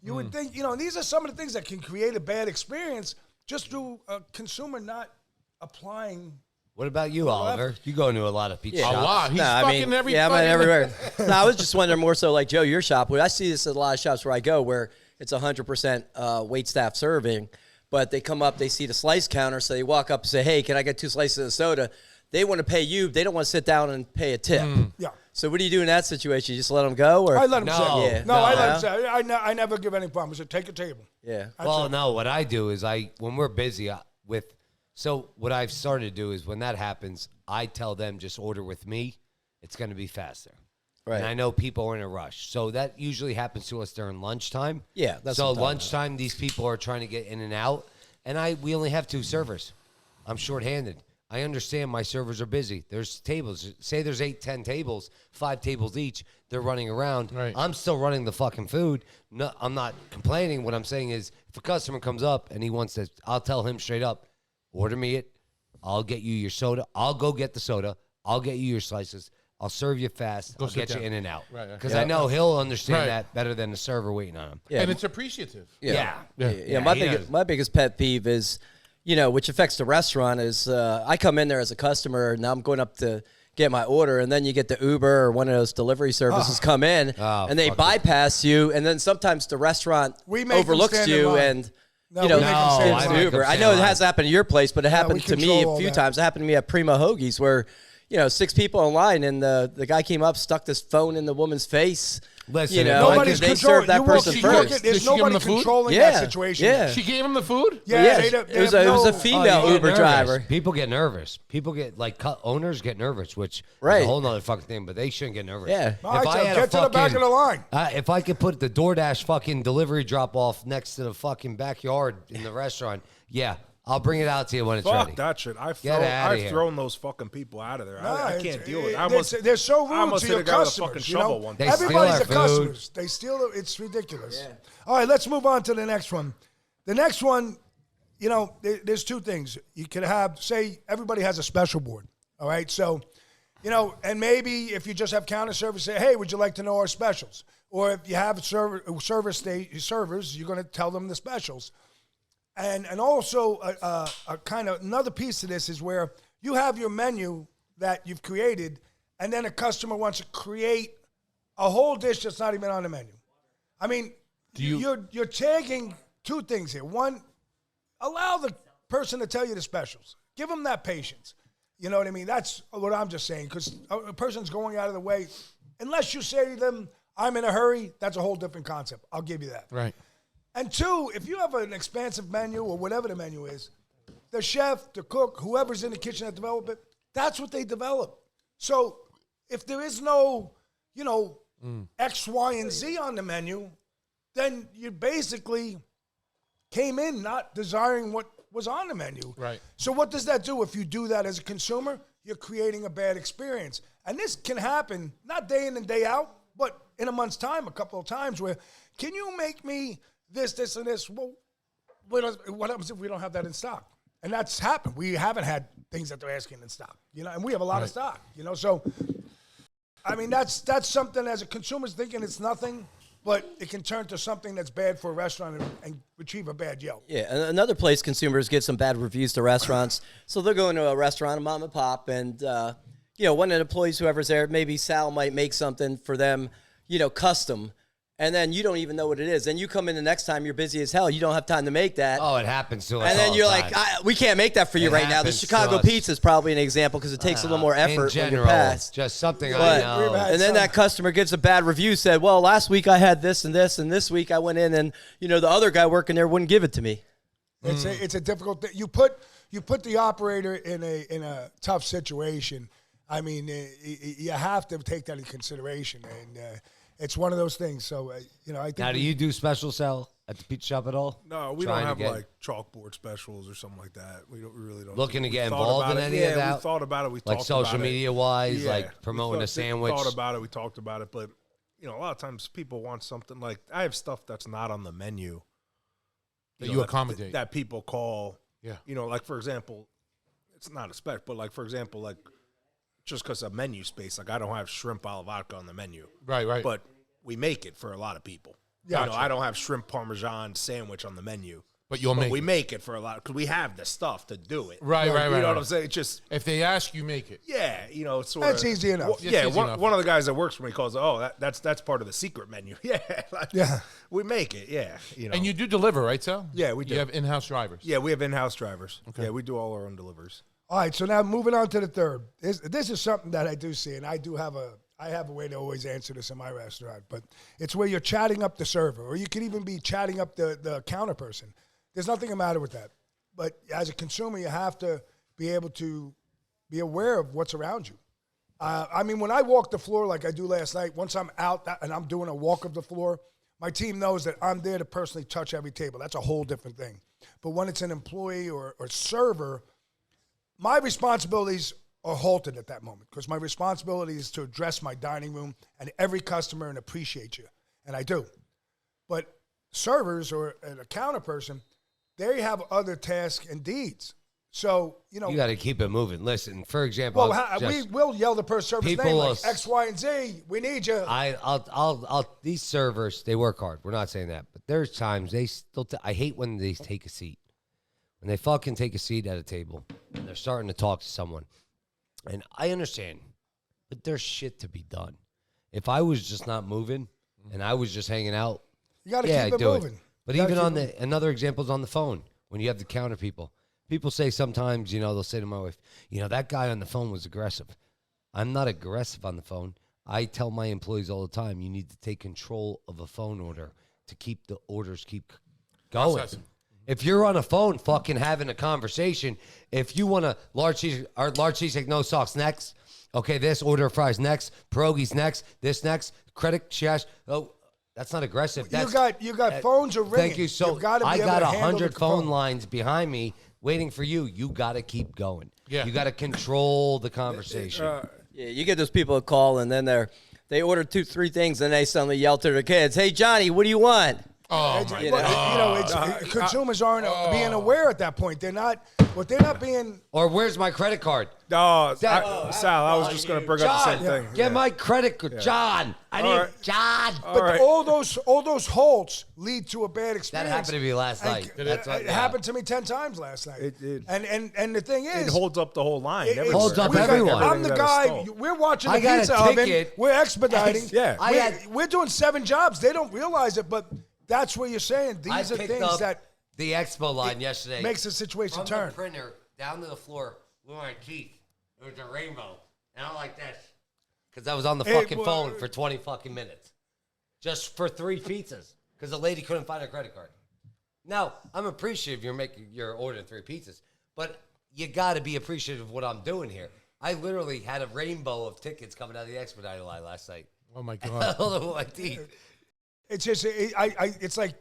you would think, you know, and these are some of the things that can create a bad experience just through a consumer not applying. What about you, Oliver? You go into a lot of pizza A shops. lot. He's I fucking mean, every yeah, I'm fucking- everywhere. No, I was just wondering more so like, Joe, your shop. I see this at a lot of shops where I go where it's 100% wait staff serving, but they come up, they see the slice counter, so they walk up and say, hey, can I get 2 slices of soda? They want to pay you. They don't want to sit down and pay a tip. Yeah. So what do you do in that situation? You just let them go? Or? I let them No. say. Yeah. No, I let No. them say. I never give any problems. I said, take a table. Yeah. Well, no, what I do is when we're busy so what I've started to do is when that happens, I tell them just order with me. It's going to be faster. Right. And I know people are in a rush. So that usually happens to us during lunchtime. Yeah, that's so what I'm talking lunchtime, these people are trying to get in and out. And we only have 2 servers. I'm shorthanded. I understand my servers are busy. There's tables. Say there's 8, 10 tables, 5 tables each. They're running around. Right. I'm still running the fucking food. No, I'm not complaining. What I'm saying is if a customer comes up and he wants to, I'll tell him straight up, order me it. I'll get you your soda. I'll go get the soda. I'll get you your slices. I'll serve you fast. I'll sit get you down. in and out. Right, Because I know he'll understand Right. that better than the server waiting on him. Yeah. And it's appreciative. Yeah. Yeah, he my biggest pet peeve is, you know, which affects the restaurant is I come in there as a customer and I'm going up to get my order, and then you get the Uber or one of those delivery services come in and they fuck bypass you, and then sometimes the restaurant We make them overlooks stand in you line. and No, you know we make them stand gives in an line. Uber. I Stand know in it line. has happened to your place, but it happened to me control a all few that. times. It happened to me at Prima Hoagie's where, you know, 6 people in line and the guy came up, stuck this phone in the woman's face. Listen, you if know, I Nobody's they controlling. serve that You walk- person you walk first. in, There's Did she give him nobody the food? controlling Yeah, that situation. yeah. She gave him the food? Yeah, Yeah, they it was a no- female you get Uber nervous. driver. People get nervous. People get owners get nervous, which is Right. a whole nother fucking thing. But they shouldn't get nervous. Yeah. All right, so get to the back of the line. If I could put the DoorDash fucking delivery drop off next to the fucking backyard in the restaurant, yeah, I'll bring it out to you when it's Fuck ready. that shit. I've Get outta I've here. thrown those fucking people out of there. No, I it's- can't deal with it. They're so I rude almost to hit your a guy with a customers. fucking You know? shovel one time. They steal Everybody's our the food. customers. They steal it. It's ridiculous. All right, let's move on to the next one. The next one, you know, there's 2 things. You could have, say, everybody has a special board. All right, so, you know, and maybe if you just have counter service, say, hey, would you like to know our specials? Or if you have servers, you're going to tell them the specials. And also, a kind of another piece to this is where you have your menu that you've created, and then a customer wants to create a whole dish that's not even on the menu. I mean, you're tagging 2 things here. One, allow the person to tell you the specials. Give them that patience. You know what I mean? That's what I'm just saying, because a person's going out of the way unless you say to them, I'm in a hurry, that's a whole different concept. I'll give you that. Right. And two, if you have an expansive menu or whatever the menu is, the chef, the cook, whoever's in the kitchen that develop it, that's what they develop. So if there is no, X, Y, and Z on the menu, then you basically came in not desiring what was on the menu. Right. So what does that do? If you do that as a consumer, you're creating a bad experience. And this can happen, not day in and day out, but in a month's time, a couple of times where, can you make me this, and this? Well, what happens if we don't have that in stock? And that's happened. We haven't had things that they're asking in stock, and we have a lot of stock, So, I mean, that's something as a consumer's thinking it's nothing, but it can turn to something that's bad for a restaurant and retrieve a bad Yelp. Yeah, and another place consumers get some bad reviews to restaurants. So they'll go into a restaurant, a mom and pop, and one of the employees, whoever's there, maybe Sal might make something for them, custom. And then you don't even know what it is. Then you come in the next time, you're busy as hell. You don't have time to make that. Oh, it happens to us. And then all you're the like, time. we can't make that for you It right now. The happens to Chicago us. pizza is probably an example because it takes a little more effort in general, when you're past. just something But- I know. had And then some- that customer gives a bad review, said, well, last week I had this, and this week I went in and, the other guy working there wouldn't give it to me. It's a difficult thing. You put the operator in a tough situation. I mean, you have to take that into consideration, and it's one of those things. So, I think. Now, do you do special sell at the pizza shop at all? No, we Trying don't to have get- chalkboard specials or something like that. We really don't. Looking to We get thought involved about in it. any yeah, of that? we thought about it. We Like talked social about it. media wise, Yeah, like promoting we a sandwich. Thought about it. We talked about it, but a lot of times people want something like I have stuff that's not on the menu That you accommodate. that people call. Yeah. Like for example, it's not a spec, but like for example, like just because of menu space, like I don't have shrimp a la vodka on the menu, Right. but we make it for a lot of people. Gotcha. I don't have shrimp parmesan sandwich on the menu. But you'll make we it. make it for a lot because we have the stuff to do it. Right. You know what right. I'm saying? It's just If they ask, you make it. it's sort That's of easy enough. Well, It's yeah, easy one enough. of the guys that works for me calls it, that's part of the secret menu. Yeah, we make it. Yeah, And you do deliver, right, Sal? Yeah, we do. You have in-house drivers. Yeah, we have in-house drivers. Okay. Yeah, we do all our own deliveries. All right, so now moving on to the third. This is something that I do see, and I have a way to always answer this in my restaurant, but it's where you're chatting up the server, or you could even be chatting up the counter person. There's nothing the matter with that. But as a consumer, you have to be able to be aware of what's around you. I mean, when I walk the floor like I do last night, once I'm out and I'm doing a walk of the floor, my team knows that I'm there to personally touch every table. That's a whole different thing. But when it's an employee or server, my responsibilities are halted at that moment because my responsibility is to address my dining room and every customer and appreciate you, and I do. But servers or a counter person, they have other tasks and deeds. So, You got to keep it moving. Listen, for example, we will yell the per server's people name will like X, Y, and Z. We need you. these servers, they work hard. We're not saying that, but there's times they still. I hate when they take a seat. When they fucking take a seat at a table and they're starting to talk to someone, and I understand, but there's shit to be done. If I was just not moving and I was just hanging out, You got to yeah, keep it do moving. it. But You gotta even keep on another example is on the phone when you have the counter people. People say sometimes, they'll say to my wife, that guy on the phone was aggressive. I'm not aggressive on the phone. I tell my employees all the time, you need to take control of a phone order to keep the orders keep going. Processing. If you're on a phone fucking having a conversation, if you want a large cheesesteak, no sauce next, okay, this order of fries next, pierogies next, this next, credit cash. Oh, that's not aggressive. That's, you got phones are ringing. Thank you. So You've gotta be I able got to handle 100 the phone lines behind me waiting for you. You got to keep going. Yeah. You got to control the conversation. Yeah, you get those people that call and then they order 2-3 things and they suddenly yell to their kids, "Hey Johnny, what do you want?" Oh, It's- my but, God. consumers aren't being aware at that point. They're not being. Or where's my credit card? Sal, I was just going to bring up the same thing. Get my credit card. John, I need right. John. But right. all those halts lead to a bad experience. That happened to me last And night. It happened to me 10 times last night. It did. And the thing is, It holds up the whole line. it everywhere. holds up we got- everyone. I'm the Everything that guy. is stalled. We're watching I the got a pizza oven. ticket. We're expediting. Yeah. We're doing 7 jobs. They don't realize it, but that's what you're saying. I These are picked things up that the expo line yesterday. makes the situation From turn. the printer down to the floor with my teeth. It was a rainbow. And I'm like this. because I was on the fucking phone for 20 fucking minutes just for 3 pizzas because the lady couldn't find her credit card. Now, I'm appreciative you're ordering 3 pizzas, but you got to be appreciative of what I'm doing here. I literally had a rainbow of tickets coming out of the expediter line last night. Oh my God. All my teeth. It's just, it's like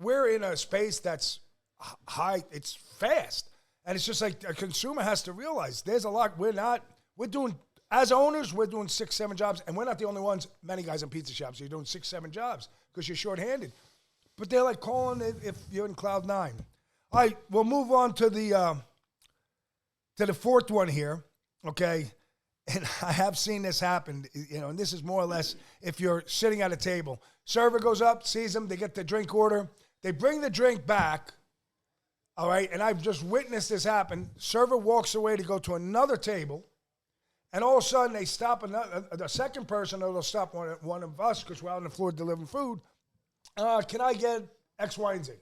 we're in a space that's high, it's fast. And it's just like a consumer has to realize there's a lot. We're doing, as owners, we're doing 6, 7 jobs. And we're not the only ones, many guys in pizza shops, you're doing 6, 7 jobs because you're shorthanded. But they're like calling it if you're in cloud 9. All right, we'll move on to the 4th one here, okay? And I have seen this happen, and this is more or less if you're sitting at a table. Server goes up, sees them, they get the drink order. They bring the drink back, all right? And I've just witnessed this happen. Server walks away to go to another table, and all of a sudden they stop the second person, or they'll stop one of us because we're out on the floor delivering food. Can I get X, Y, and Z?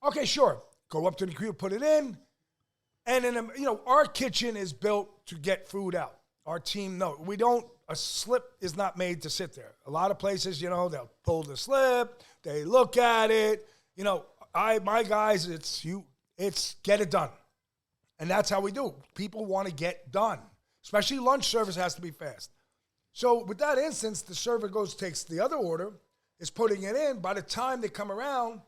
Okay, sure. Go up to the queue, put it in. And then, our kitchen is built to get food out. Our team, a slip is not made to sit there. A lot of places, they'll pull the slip, they look at it. My guys, it's get it done. And that's how we do. People want to get done. Especially lunch service has to be fast. So with that instance, the server takes the other order, is putting it in. By the time they come around,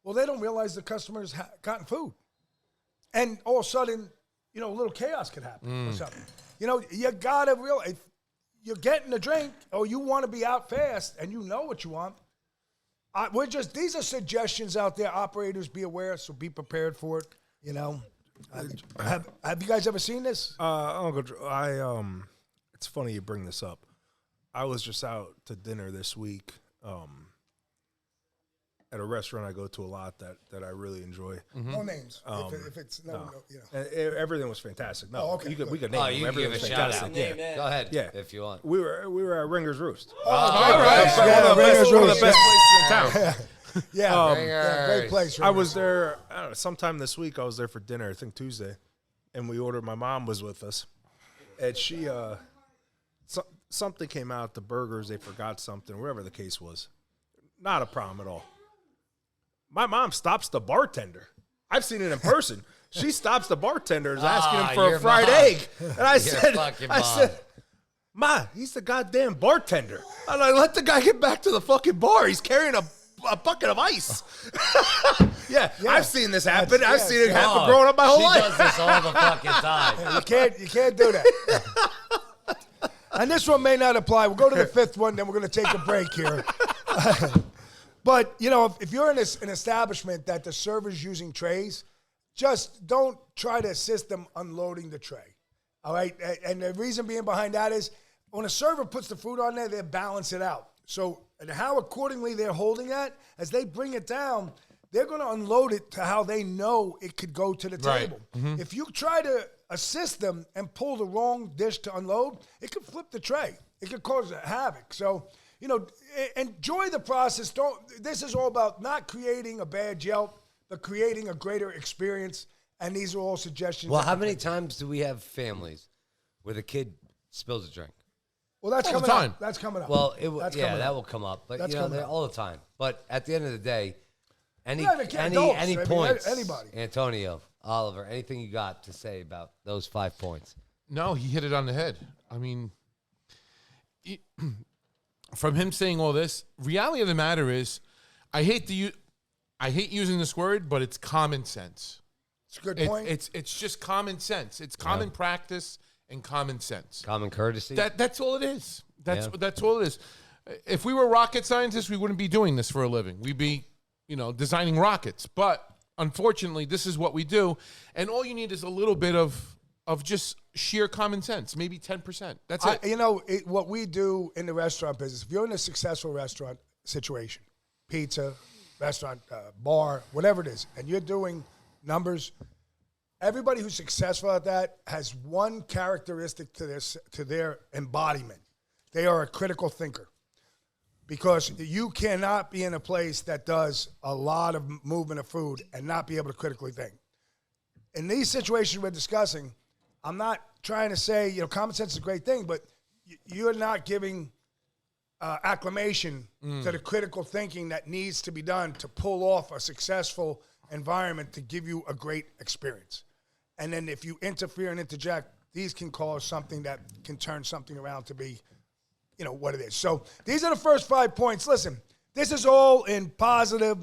well, they don't realize the customer's gotten food. And all of a sudden, a little chaos could happen or something. You got to realize, if you're getting a drink or you want to be out fast and you know what you want, these are suggestions out there. Operators, be aware, so be prepared for it, Have you guys ever seen this? Uncle Joe, it's funny you bring this up. I was just out to dinner this week at a restaurant I go to a lot that I really enjoy. No names. If it's no. Everything was fantastic. No, okay. we could name them. You can Everything give was a shout fantastic. out. Yeah. Go ahead. Yeah. If you want. We were at Ringer's Roost. All right. One of the best places in town. Yeah, great place. I was there sometime this week. I was there for dinner, I think Tuesday, and we ordered. My mom was with us, and she something came out. The burgers, they forgot something, whatever the case was. Not a problem at all. My mom stops the bartender. I've seen it in person. She stops the bartender, is asking him for a fried egg, and I said, "Ma, he's the goddamn bartender." And I let the guy get back to the fucking bar. He's carrying a bucket of ice. yeah, I've seen this happen. I've seen it happen growing up my whole life. She does this all the fucking time. You can't do that. And this one may not apply. We'll go to the 5th one, then we're going to take a break here. But, if you're in an establishment that the server's using trays, just don't try to assist them unloading the tray. All right? And the reason being behind that is when a server puts the food on there, they balance it out. So, and how accordingly they're holding that, as they bring it down, they're going to unload it to how they know it could go to the table. Mm-hmm. If you try to assist them and pull the wrong dish to unload, it could flip the tray. It could cause havoc. So, enjoy the process. This is all about not creating a bad Yelp, but creating a greater experience. And these are all suggestions. Well, how many times do we have families where the kid spills a drink? Well, that's all coming up. That's coming up. Well, that will come up. But, they're all the time. But at the end of the day, any points, anybody. Antonio, Oliver, anything you got to say about those 5 points? No, he hit it on the head. I mean, from him saying all this, reality of the matter is, I hate using this word, but it's common sense. It's a good point. It's just common sense. It's common practice and common sense. Common courtesy. That's all it is. That's all it is. If we were rocket scientists, we wouldn't be doing this for a living. We'd be, designing rockets. But unfortunately, this is what we do, and all you need is a little bit of just sheer common sense, maybe 10%. That's it. What we do in the restaurant business, if you're in a successful restaurant situation, pizza, restaurant, bar, whatever it is, and you're doing numbers, everybody who's successful at that has one characteristic to their embodiment. They are a critical thinker. Because you cannot be in a place that does a lot of movement of food and not be able to critically think. In these situations we're discussing, I'm not trying to say, common sense is a great thing, but you're not giving acclamation to the critical thinking that needs to be done to pull off a successful environment to give you a great experience. And then if you interfere and interject, these can cause something that can turn something around to be, what it is. So these are the first 5 points. Listen, this is all in positive.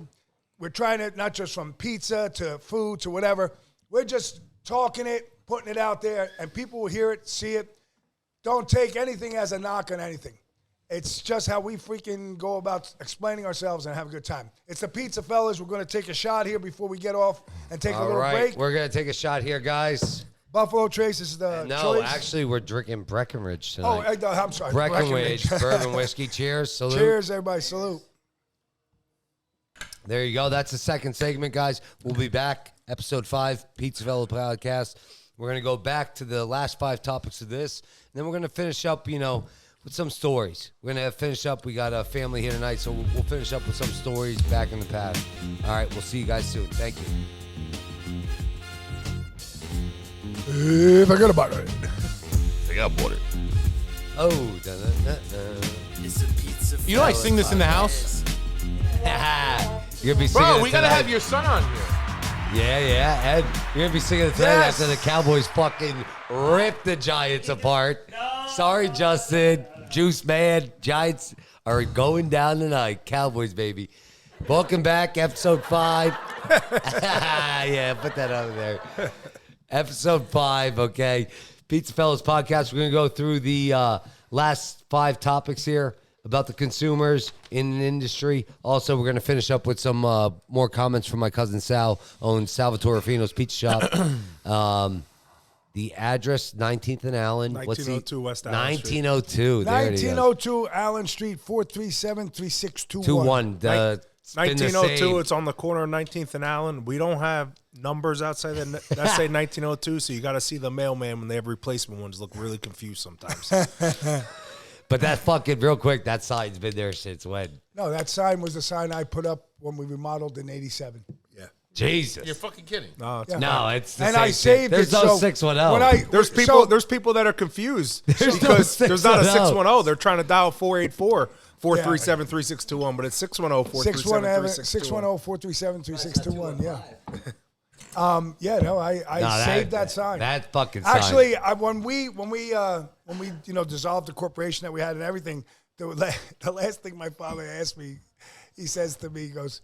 We're trying to, not just from pizza to food to whatever. We're just talking it, putting it out there, and people will hear it, see it. Don't take anything as a knock on anything. It's just how we freaking go about explaining ourselves and have a good time. It's the Pizza Fellas. We're going to take a shot here before we get off and take a little break. We're going to take a shot here, guys. Buffalo Trace is the choice. Actually, we're drinking Breckenridge tonight. Oh, I'm sorry. Breckenridge bourbon whiskey. Cheers. Salute. Cheers, everybody. Salute. There you go. That's the second segment, guys. We'll be back. Episode 5, PizzaFellas Podcast. We're going to go back to the last 5 topics of this. And then we're going to finish up, with some stories. We're going to finish up. We got a family here tonight, so we'll finish up with some stories back in the past. All right. We'll see you guys soon. Thank you. Forget about it. Forget about it. Oh, It's a Pizza You know I Fellas sing this in the podcast. house? you're going to be singing Bro, it we got to tonight. have your son on here. Yeah, Ed. You're going to be singing it tonight Yes. after the Cowboys fucking rip the Giants apart. Sorry, Justin. Juice Man. Giants are going down tonight. Cowboys, baby. Welcome back, episode 5. Yeah, put that over there. Episode 5, okay. PizzaFellas Podcast. We're going to go through the last 5 topics here about the consumers in the industry. Also, we're going to finish up with some more comments from my cousin Sal, owns Salvatore Ruffino's Pizza Shop. The address, 19th and Allen. 1902 West Allen Street. 1902. There it is. 1902 Allen Street, 437-3621. 21. It's been the 1902, same. it's on the corner of 19th and Allen. We don't have numbers outside that say 1902, so you got to see the mailman when they have replacement ones look really confused sometimes. But that fucking, real quick, that sign's been there since when? No, that sign was the sign I put up when we remodeled in 87. Yeah. Jesus. You're fucking kidding. No, it's Yeah. No, it's the And same I saved There's it. no so 610. There's people that are confused There's because no there's not a 610. 610. They're trying to dial 484-437-3621, but it's 610-437-3621. 610-437-3621, yeah. I saved that sign. That fucking sign. Actually, when we dissolved the corporation that we had and everything, the last thing my father asked me, he says to me, he goes,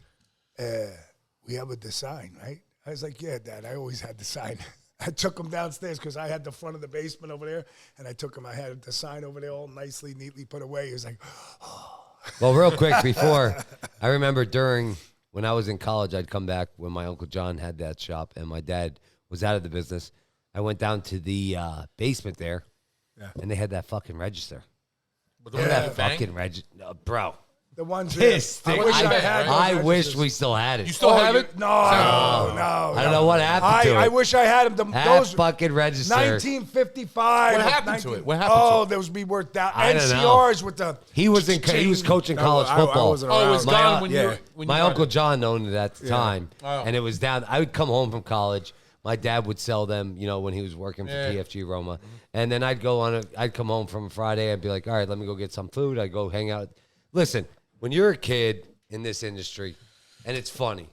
we have the sign, right? I was like, yeah, Dad, I always had the sign. I took him downstairs because I had the front of the basement over there, and I took him. I had the sign over there all nicely, neatly put away. He was like, Well, real quick, before, I remember when I was in college, I'd come back when my Uncle John had that shop and my dad was out of the business. I went down to the basement there, and they had that fucking register. But That fucking register. Bro. the ones This there. thing, I wish I had those I wish registers. we still had it. You still have it? No. I don't know what happened to it. I wish I had them. That Those fucking register. 1955. What happened to it? What happened to Oh, it? there was me worked out. I don't know. NCRs with the. He was coaching college football. I wasn't Oh, it around. was My gone aunt- when yeah. you were. When My you Uncle John owned it at the time, Oh. and it was down. I would come home from college. My dad would sell them, when he was working for Yeah. PFG Roma, and then I'd come home from Friday. I'd be like, all right, let me go get some food. I'd go hang out. Listen, when you're a kid in this industry, and it's funny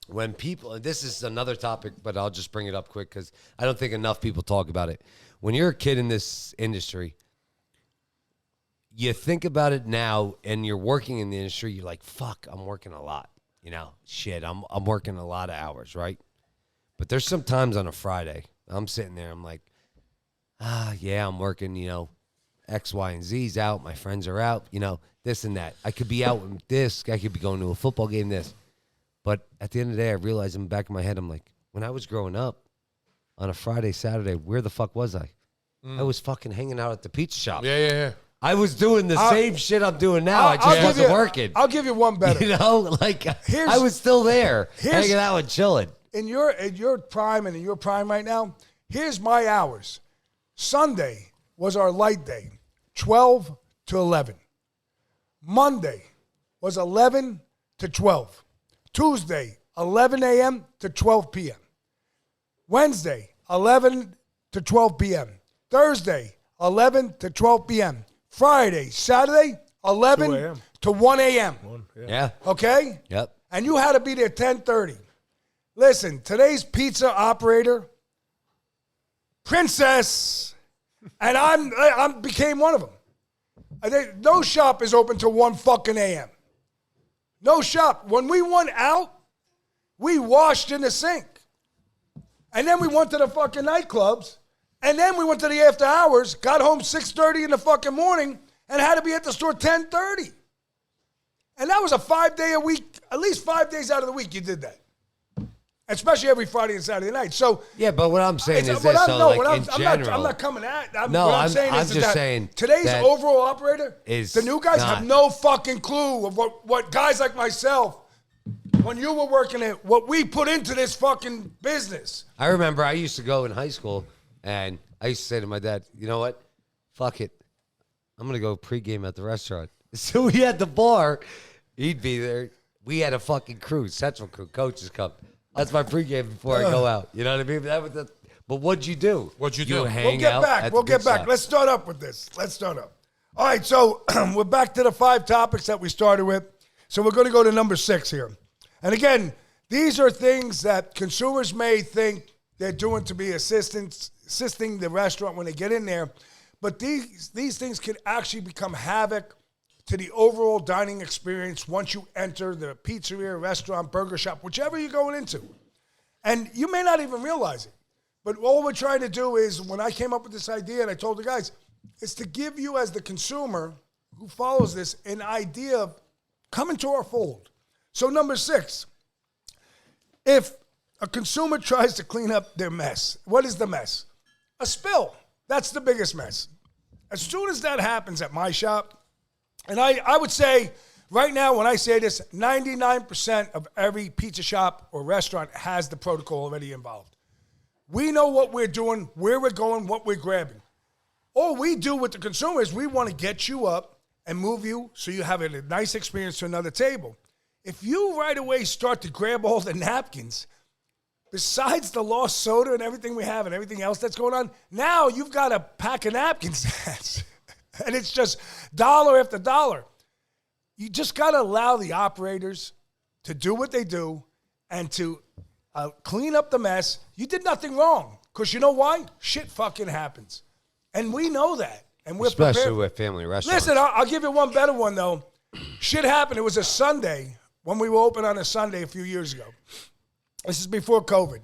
when people. And this is another topic, but I'll just bring it up quick because I don't think enough people talk about it. When you're a kid in this industry, you think about it now, and you're working in the industry. You're like, fuck, I'm working a lot. Shit, I'm working a lot of hours, right? But there's some times on a Friday, I'm sitting there, I'm like, yeah, I'm working, X, Y, and Z's out. My friends are out, this and that. I could be out with this. I could be going to a football game, this. But at the end of the day, I realized in the back of my head, I'm like, when I was growing up on a Friday, Saturday, where the fuck was I? I was fucking hanging out at the pizza shop. Yeah. I was doing the same shit I'm doing now. I just wasn't working. I'll give you one better. I was still there, hanging out and chilling. In your prime and in your prime right now, here's my hours. Sunday was our light day, 12 to 11. Monday was 11 to 12. Tuesday, 11 a.m. to 12 p.m. Wednesday, 11 to 12 p.m. Thursday, 11 to 12 p.m. Friday, Saturday, 11 2 a.m. to 1 a.m. Yeah. Okay? Yep. And you had to be there 10:30. Listen, today's pizza operator, Princess, and I became one of them. No shop is open till 1 fucking a.m. No shop. When we went out, we washed in the sink. And then we went to the fucking nightclubs. And then we went to the after hours, got home 6:30 in the fucking morning, and had to be at the store 10:30. And that was a 5-day a week, at least 5 days out of the week you did that. Especially every Friday and Saturday night. So Yeah, but what I'm saying is I'm general. not coming at. I'm just saying today's that overall operator is the new guys not. have no fucking clue of what guys like myself, when you were working it, what we put into this fucking business. I remember I used to go in high school, and I used to say to my dad, you know what? Fuck it. I'm going to go pregame at the restaurant. So we had the bar. He'd be there. We had a fucking crew, central crew, coaches come. That's my pregame before I go out. You know what I mean? But what'd you do? What'd you do? You hang out at the We'll get big back. shop. Let's start up with this. All right, so we're back to the 5 topics that we started with. So we're going to go to number 6 here. And again, these are things that consumers may think they're doing to be assisting the restaurant when they get in there. But these things can actually become havoc to the overall dining experience once you enter the pizzeria, restaurant, burger shop, whichever you're going into. And you may not even realize it. But all we're trying to do is, when I came up with this idea and I told the guys, is to give you as the consumer who follows this an idea of coming to our fold. So number 6, if a consumer tries to clean up their mess, what is the mess? A spill. That's the biggest mess. As soon as that happens at my shop, and I would say right now when I say this, 99% of every pizza shop or restaurant has the protocol already involved. We know what we're doing, where we're going, what we're grabbing. All we do with the consumer is we want to get you up and move you so you have a nice experience to another table. If you right away start to grab all the napkins, besides the lost soda and everything we have and everything else that's going on, now you've got a pack of napkins. And it's just dollar after dollar. You just got to allow the operators to do what they do and to clean up the mess. You did nothing wrong. Because you know why? Shit fucking happens. And we know that. And we're Especially prepared. with family restaurants. Listen, I'll give you one better one, though. Shit happened. It was a Sunday when we were open on a Sunday a few years ago. This is before COVID.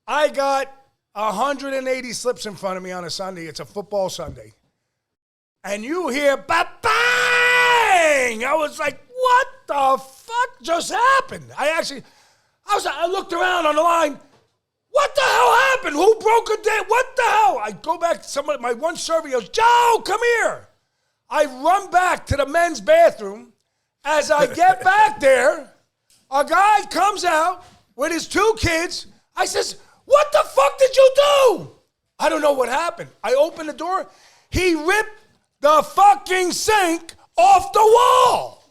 I got 180 slips in front of me on a Sunday. It's a football Sunday. And you hear bang! I was like, what the fuck just happened? I looked around on the line. What the hell happened? Who broke a day? What the hell? I go back to somebody, my one server goes, Joe, come here. I run back to the men's bathroom. As I get back there, a guy comes out with his 2 kids. I says, what the fuck did you do? I don't know what happened. I opened the door. He ripped the fucking sink off the wall.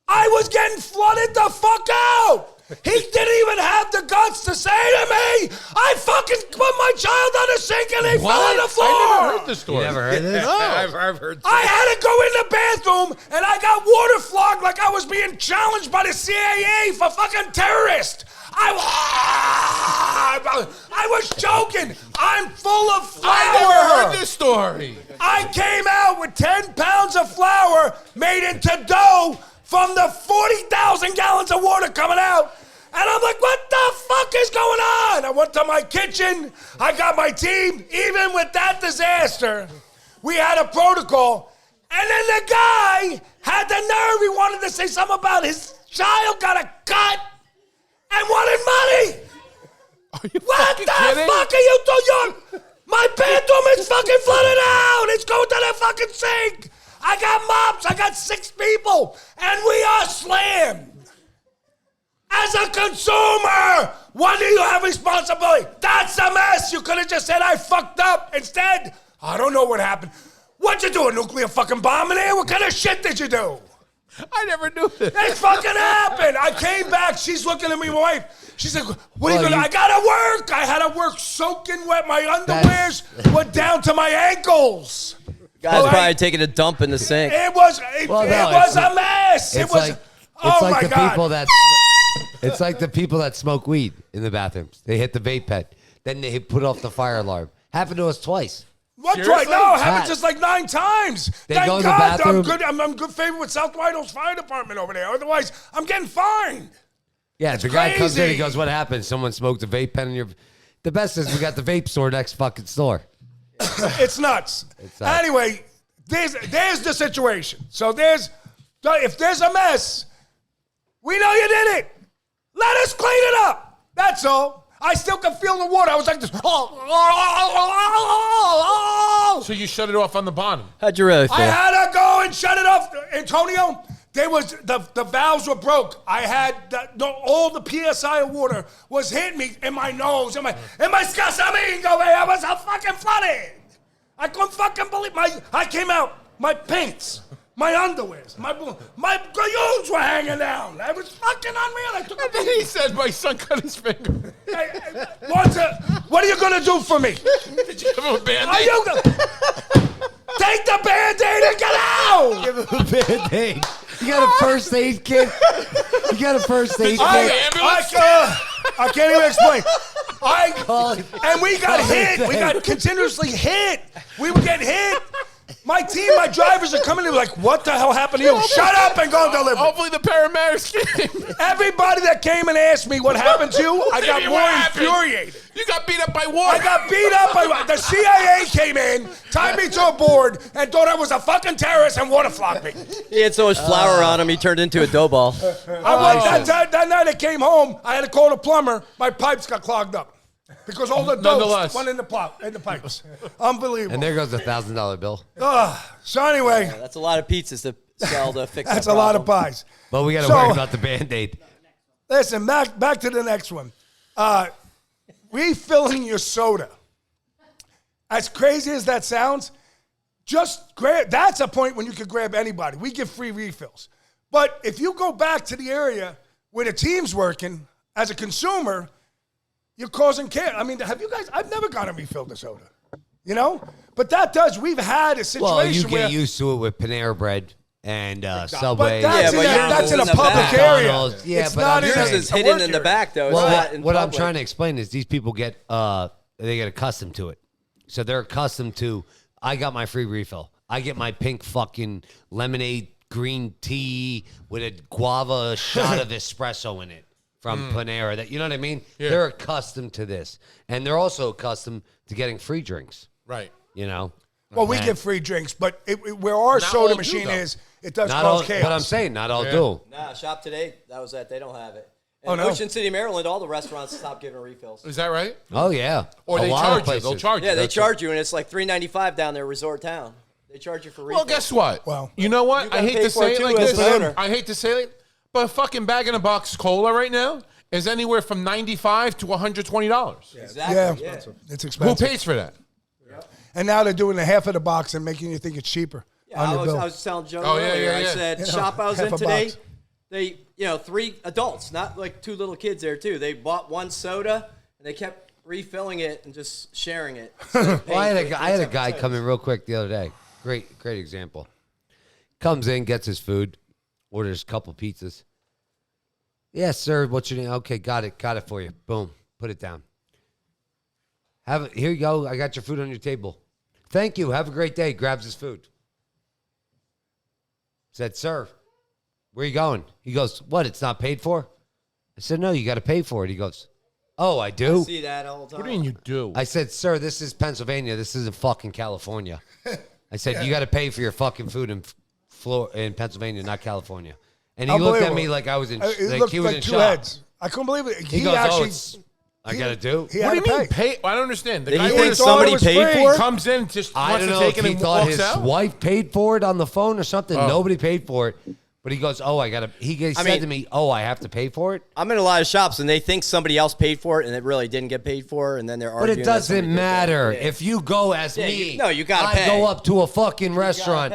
I was getting flooded the fuck out. He didn't even have the guts to say to me, I fucking put my child on the sink and they fell on the floor. I never heard this story. You never heard this? No. I've heard. I had to go in the bathroom and I got waterlogged like I was being challenged by the CIA for fucking terrorist. I was joking. I'm full of flour. I never heard this story. I came out with 10 pounds of flour made into dough from the 40,000 gallons of water coming out. And I'm like, what the fuck is going on? I went to my kitchen. I got my team. Even with that disaster, we had a protocol. And then the guy had the nerve. He wanted to say something about his child got a cut and wanted money. What the kidding? fuck are you doing? My bathroom is fucking flooded out. It's going to the fucking sink. I got mops. I got 6 people. And we are slammed. As a consumer, what do you have responsibility? That's a mess. You could have just said, I fucked up. Instead, I don't know what happened. What'd you do, a nuclear fucking bomb in there? What kind of shit did you do? I never knew this. It fucking happened. I came back. She's looking at me, my wife. She's like, what are you going to, I got to work. I had to work soaking wet. My underwears were down to my ankles. Guys probably taking a dump in the sink. It was a mess. It was, oh my God. It's like the people that smoke weed in the bathrooms. They hit the vape pen. Then they put off the fire alarm. Happened to us twice. What twice? No, it happened just like 9 times. They Thank go to the God bathroom. I'm good favor with South White Hills Fire Department over there. Otherwise, I'm getting fined. Yeah, the guy comes in, he goes, what happened? Someone smoked a vape pen in your... The best is we got the vape store next fucking store. It's nuts. Anyway, there's the situation. So if there's a mess, we know you did it. Let us clean it up. That's all. I still can feel the water. I was like this. So you shut it off on the bottom. How'd you really feel? I had to go and shut it off. Antonio, the valves were broke. I had all the PSI of water was hitting me in my nose, in my scasamigo. I was so fucking flooded. I couldn't fucking believe I came out, my pinks, my underwears, my galloons were hanging down. I was fucking unreal. And then he said, my son cut his finger. What are you going to do for me? Did you give him a Band-Aid? Take the Band-Aid and get out! Give him a Band-Aid. You got a first aid kit? You got a first aid kit? I can't even explain. And we got hit. We got continuously hit. We were getting hit. My team, my drivers are coming in like, what the hell happened to you? Shut up and go deliver. Hopefully the paramedics came. Everybody that came and asked me what happened to you, I got more infuriated. You got beat up by water. I got beat up by the CIA came in, tied me to a board, and thought I was a fucking terrorist and water flogged me. He had so much flour on him, he turned into a dough ball. That night I came home, I had to call the plumber. My pipes got clogged up. Because all the dose went in the pipes. Unbelievable. And there goes $1,000 bill. So anyway. Yeah, that's a lot of pizzas to sell to fix That's that a lot of pies. But we got to worry about the Band-Aid. Listen, back to the next one. Refilling your soda. As crazy as that sounds, just grab. That's a point when you could grab anybody. We give free refills. But if you go back to the area where the team's working, as a consumer, you're causing care. I mean, have you guys? I've never gotten refilled a soda, you know. But we've had a situation where you where get used to it with Panera Bread and Subway. But that's in a public area. Yeah, it's but not yours is hidden in the back, though. What I'm trying to explain is these people get accustomed to it, so they're accustomed to. I got my free refill. I get my pink fucking lemonade green tea with a guava shot of espresso in it. From Panera, that you know what I mean? Yeah. They're accustomed to this, and they're also accustomed to getting free drinks. Right. You know. Well, we get free drinks, but where our soda machine is, it does cause chaos. But I'm saying not all do. Nah, Shop Today. That was that. They don't have it. In Ocean City, Maryland, all the restaurants stopped giving refills. Is that right? Oh yeah. Or they charge you. They'll charge you. Yeah, they charge you, and it's like $3.95 down there, Resort Town. They charge you for refills. Well, guess what? Well, you know what? I hate to say it like this. I hate to say it, but a fucking bag-in-a-box cola right now is anywhere from $95 to $120. Exactly. Yeah, it's expensive. Who pays for that? And now they're doing the half of the box and making you think it's cheaper. Yeah, on your bill. I was telling Joe earlier. I said, shop I was in today. Box. They, 3 adults, not like 2 little kids there too. They bought one soda and they kept refilling it and just sharing it. Well, I had a guy come in real quick the other day. Great example. Comes in, gets his food, orders a couple pizzas. Yes, sir. What's your name? Okay, got it for you. Boom. Put it down. Here you go. I got your food on your table. Thank you. Have a great day. Grabs his food. Said, sir, where are you going? He goes, what? It's not paid for? I said, no, you got to pay for it. He goes, oh, I do? I see that all the time. What do you mean you do? I said, sir, this is Pennsylvania. This isn't fucking California. I said, you got to pay for your fucking food in Pennsylvania, not California. And he looked at me like I was in he was in shock. Heads. I couldn't believe it. He goes, actually, I got to do? What do you mean pay? I don't understand. The Did guy he think somebody paid for it? Comes in, just I wants don't to know take if it he and thought walks his out? wife paid for it on the phone or something. Oh. Nobody paid for it. But he goes, oh, he said to me, oh, I have to pay for it? I'm in a lot of shops, and they think somebody else paid for it, and it really didn't get paid for, and then they're arguing. But it doesn't matter. If you go as me, you gotta I pay. go up to a fucking restaurant,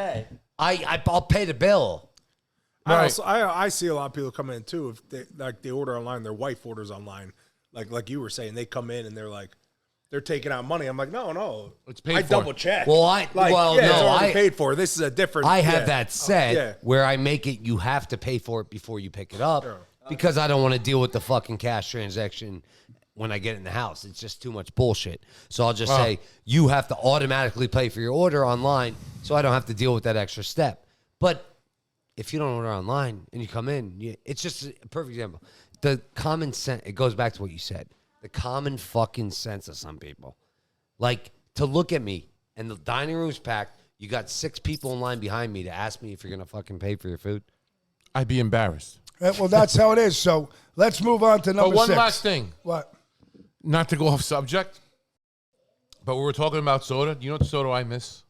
I'll pay the bill. Right. I see a lot of people come in too. If they order online, their wife orders online. Like you were saying, they come in and they're taking out money. I'm like, no, It's paid I for. double check. Well, it's already paid for. This is a different. I have that set Oh, where I make it. You have to pay for it before you pick it up because I don't want to deal with the fucking cash transaction when I get in the house. It's just too much bullshit. So I'll just say you have to automatically pay for your order online, so I don't have to deal with that extra step. But if you don't order online and you come in, it's just a perfect example. The common sense, it goes back to what you said. The common fucking sense of some people. Like, to look at me and the dining room's packed, you got 6 people in line behind me to ask me if you're going to fucking pay for your food. I'd be embarrassed. Well, that's how it is. So let's move on to number But one 6. last thing. What? Not to go off subject, but we were talking about soda. Do you know what soda I miss?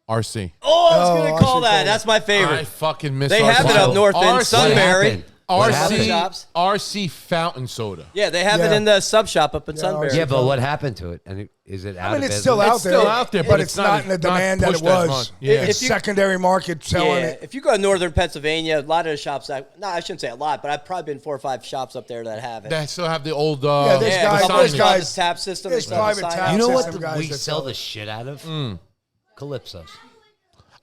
RC. Oh, I was Oh, going I to call should that. call That's my favorite. I fucking miss They RC. have it up north in RC. What Sunbury. happened? What happened? Shops. RC fountain soda. Yeah, they have it Yeah. in the sub shop up in Sunbury. Yeah, but what happened to it? And is it out I mean, of it's business? still out It's there. still out there, but it's not in the demand that it pushed as was. much. Yeah. It's If you- secondary market selling Yeah, it. if you go to northern Pennsylvania, a lot of the shops, I shouldn't say a lot, but I've probably been 4 or 5 shops up there that have it. They still have the old Yeah, there's yeah, guys- a couple there's of guys- this tap system. there's they still have private the tap sign You know up. what system guys we that sell sell the it. shit out of? Calypsos.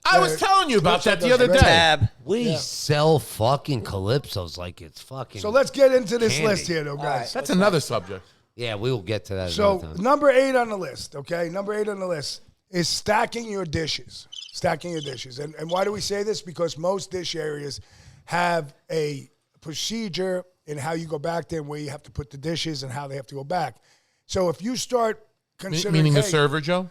I was telling you about that the other day. Tab. We sell fucking Calypsos like it's fucking... So let's get into this Candy. list here, though, guys. right. That's another subject. Yeah, we will get to that So another time. number 8 on the list, okay? Number 8 on the list is stacking your dishes. Stacking your dishes. And why do we say this? Because most dish areas have a procedure in how you go back there and where you have to put the dishes and how they have to go back. So if you start considering... Meaning the hey, server, Joe?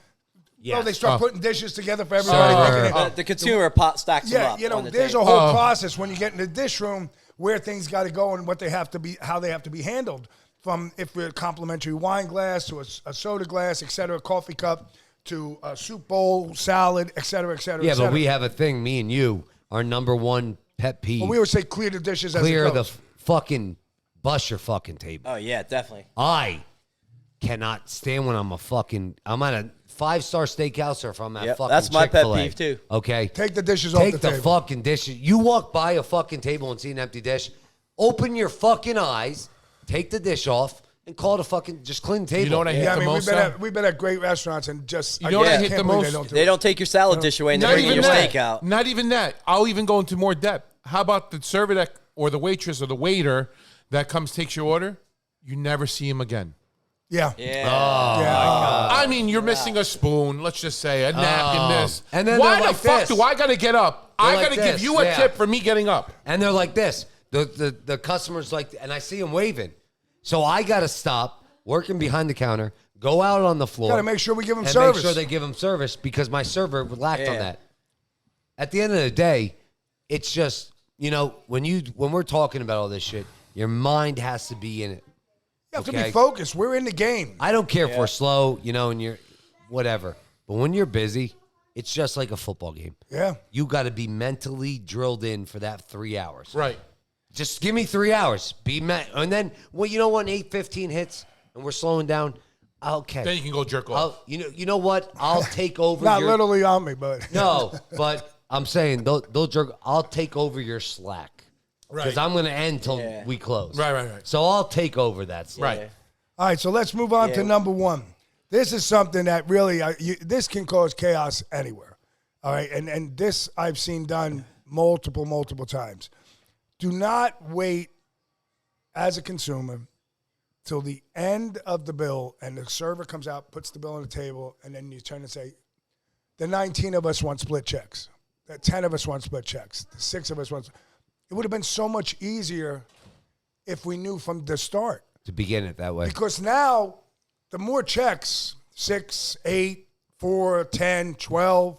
well, they start Oh. putting dishes together for everybody. Server. picking it. The consumer pot stacks them Yeah, up you know, on the there's table. a whole process when you get in the dish room where things got to go and what they have to be, how they have to be handled. From if we're a complimentary wine glass to a soda glass, et cetera, coffee cup to a soup bowl, salad, et cetera, et cetera. Yeah, et cetera. but we have a thing, me and you, our number one pet peeve. Well, we would say clear the dishes as clear it the goes. fucking bust your fucking table. Oh, yeah, definitely. I cannot stand when I'm at a 5-star steakhouse or if I'm at Yep, fucking that's my pet Chick-fil-A, peeve, too. Okay? Take the dishes off Take the the table. fucking dishes. You walk by a fucking table and see an empty dish, open your fucking eyes, take the dish off, and call it a fucking, just clean the table. You know what I hate Yeah, I the mean, most? we've been at great restaurants and just You know what I hate can't the believe most? They don't do They it. don't take your salad dish away and they bring you your steak out. Not even that. I'll even go into more depth. How about the server that, or the waitress or the waiter that comes, takes your order? You never see him again. Yeah. Yeah. I mean, you're missing a spoon. Let's just say a napkin. This. And then why they're the like fuck this. do I gotta get up? They're I like gotta give this, you a yeah. tip for me getting up. And they're like this. The customer's like, and I see him waving. So I got to stop working behind the counter, go out on the floor. Got to make sure we give them and service. make sure they give them service because my server lacked on Yeah. that. At the end of the day, it's just, when we're talking about all this shit, your mind has to be in it. You have to Okay. be focused. We're in the game. I don't care if we're slow, and you're whatever. But when you're busy, it's just like a football game. Yeah. You got to be mentally drilled in for that 3 hours. Right. Just give me 3 hours. And then, when 8:15 hits and we're slowing down, okay. Then you can go jerk off. You know what? I'll take over Not your... literally on me, but No, but I'm saying they'll jerk. I'll take over your slack. Because I'm going to end till we close. Right. So I'll take over that slack. Right. All right, so let's move on to Yeah. number 1. This is something that really, this can cause chaos anywhere. All right, and this I've seen done multiple times. Do not wait as a consumer till the end of the bill and the server comes out, puts the bill on the table, and then you turn and say, the 19 of us want split checks. The 10 of us want split checks. The 6 of us want. It would have been so much easier if we knew from the start. To begin it that way. Because now, the more checks, 6, 8, 4, 10, 12,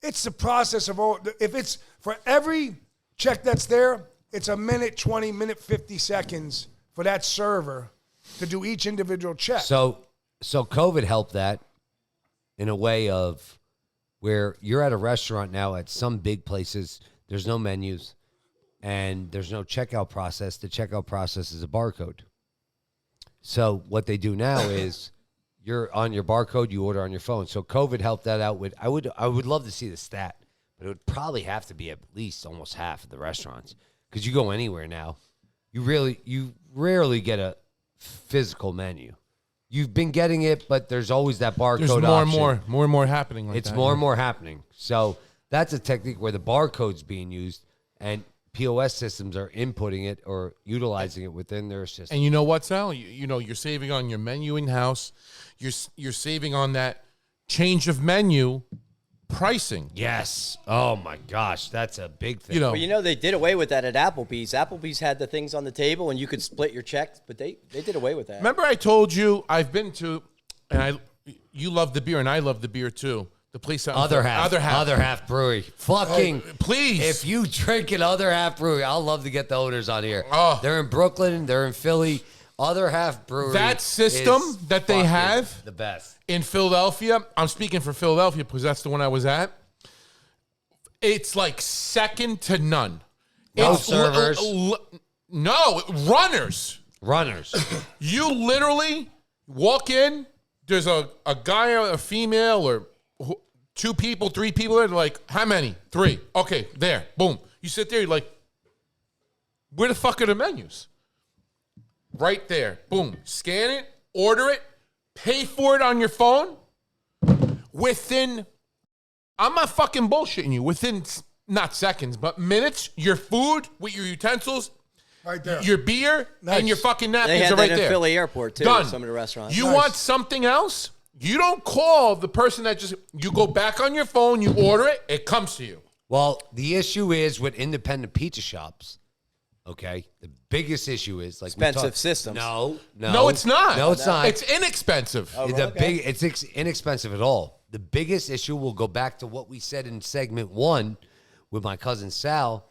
it's the process of all. If it's for every check that's there, it's a minute 20, minute 50 seconds for that server to do each individual check. So COVID helped that in a way of where you're at a restaurant now at some big places, there's no menus and there's no checkout process. The checkout process is a barcode. So what they do now is you're on your barcode, you order on your phone. So COVID helped that out with, I would love to see the stat, but it would probably have to be at least almost half of the restaurants. Because you go anywhere now, you rarely get a physical menu. You've been getting it, but there's always that barcode There's option. more and more happening like It's that. more and more happening. So that's a technique where the barcode's being used and POS systems are inputting it or utilizing it within their system. And you know what, Sal? You know, you're saving on your menu in-house. You're saving on that change of menu pricing. Yes. Oh, my gosh. That's a big thing. You know, But you know, they did away with that at Applebee's. Applebee's had the things on the table, and you could split your checks, but they did away with that. remember I told you I've been to, and you love the beer, and I love the beer too. The place out Other half brewery. Fucking please. If you drink at Other Half Brewery, I'll love to get the owners on here. Oh. They're in Brooklyn. They're in Philly. Other Half Brewery. That system is that they fucking have the best. in Philadelphia, I'm speaking for Philadelphia because that's the one I was at. It's like second to none. No It's servers. No, runners. Runners. You literally walk in, there's a guy or a female or 2 people, 3 people there. They're like, how many? 3. Okay, there. Boom. You sit there, you're like, where the fuck are the menus? Right there. Boom. Scan it, order it, pay for it on your phone. Within, I'm not fucking bullshitting you, within not seconds, but minutes, your food with your utensils, Right there. your beer, Nice. and your fucking They napkins had are that right in there. Philly Airport, too, Done. some of the restaurants. You Nice. want something else? You don't call the person that you go back on your phone, you order it, it comes to you. Well, the issue is with independent pizza shops, okay? The biggest issue is like Expensive systems. No, No, it's not. No, it's not. It's inexpensive. It's inexpensive at all. The biggest issue will go back to what we said in segment 1 with my cousin Sal,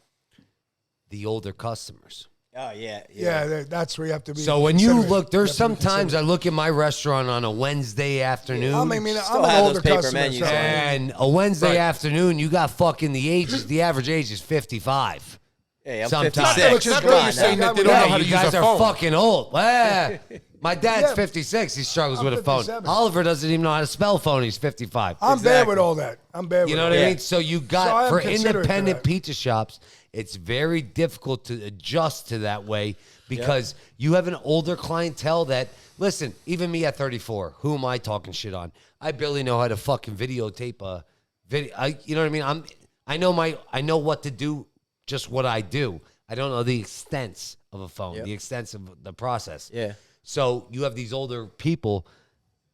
the older customers. Oh, yeah. Yeah, that's where you have to be. So when you considerate. look, there's You have to be sometimes I look at my restaurant on a Wednesday afternoon. I mean, Still I'm have an those older paper customer. menus, so- And a Wednesday Right. afternoon, you got fucking the ages. The average age is 55. Hey, I'm Sometimes. 56. Which is Not good. that you're saying that they don't know Yeah, how to you use guys a are phone. fucking old. My dad's Yeah. 56. He struggles I'm with a phone. 57. Oliver doesn't even know how to spell phone. He's 55. I'm bad with all that. I'm bad with You know all what I that. mean? So you So I got, am for considerate to independent that. pizza shops, it's very difficult to adjust to that way because you have an older clientele that, listen, even me at 34, who am I talking shit on? I barely know how to fucking videotape a video. You know what I mean? I know what to do, just what I do. I don't know the extents of a phone, the extents of the process. Yeah. So you have these older people.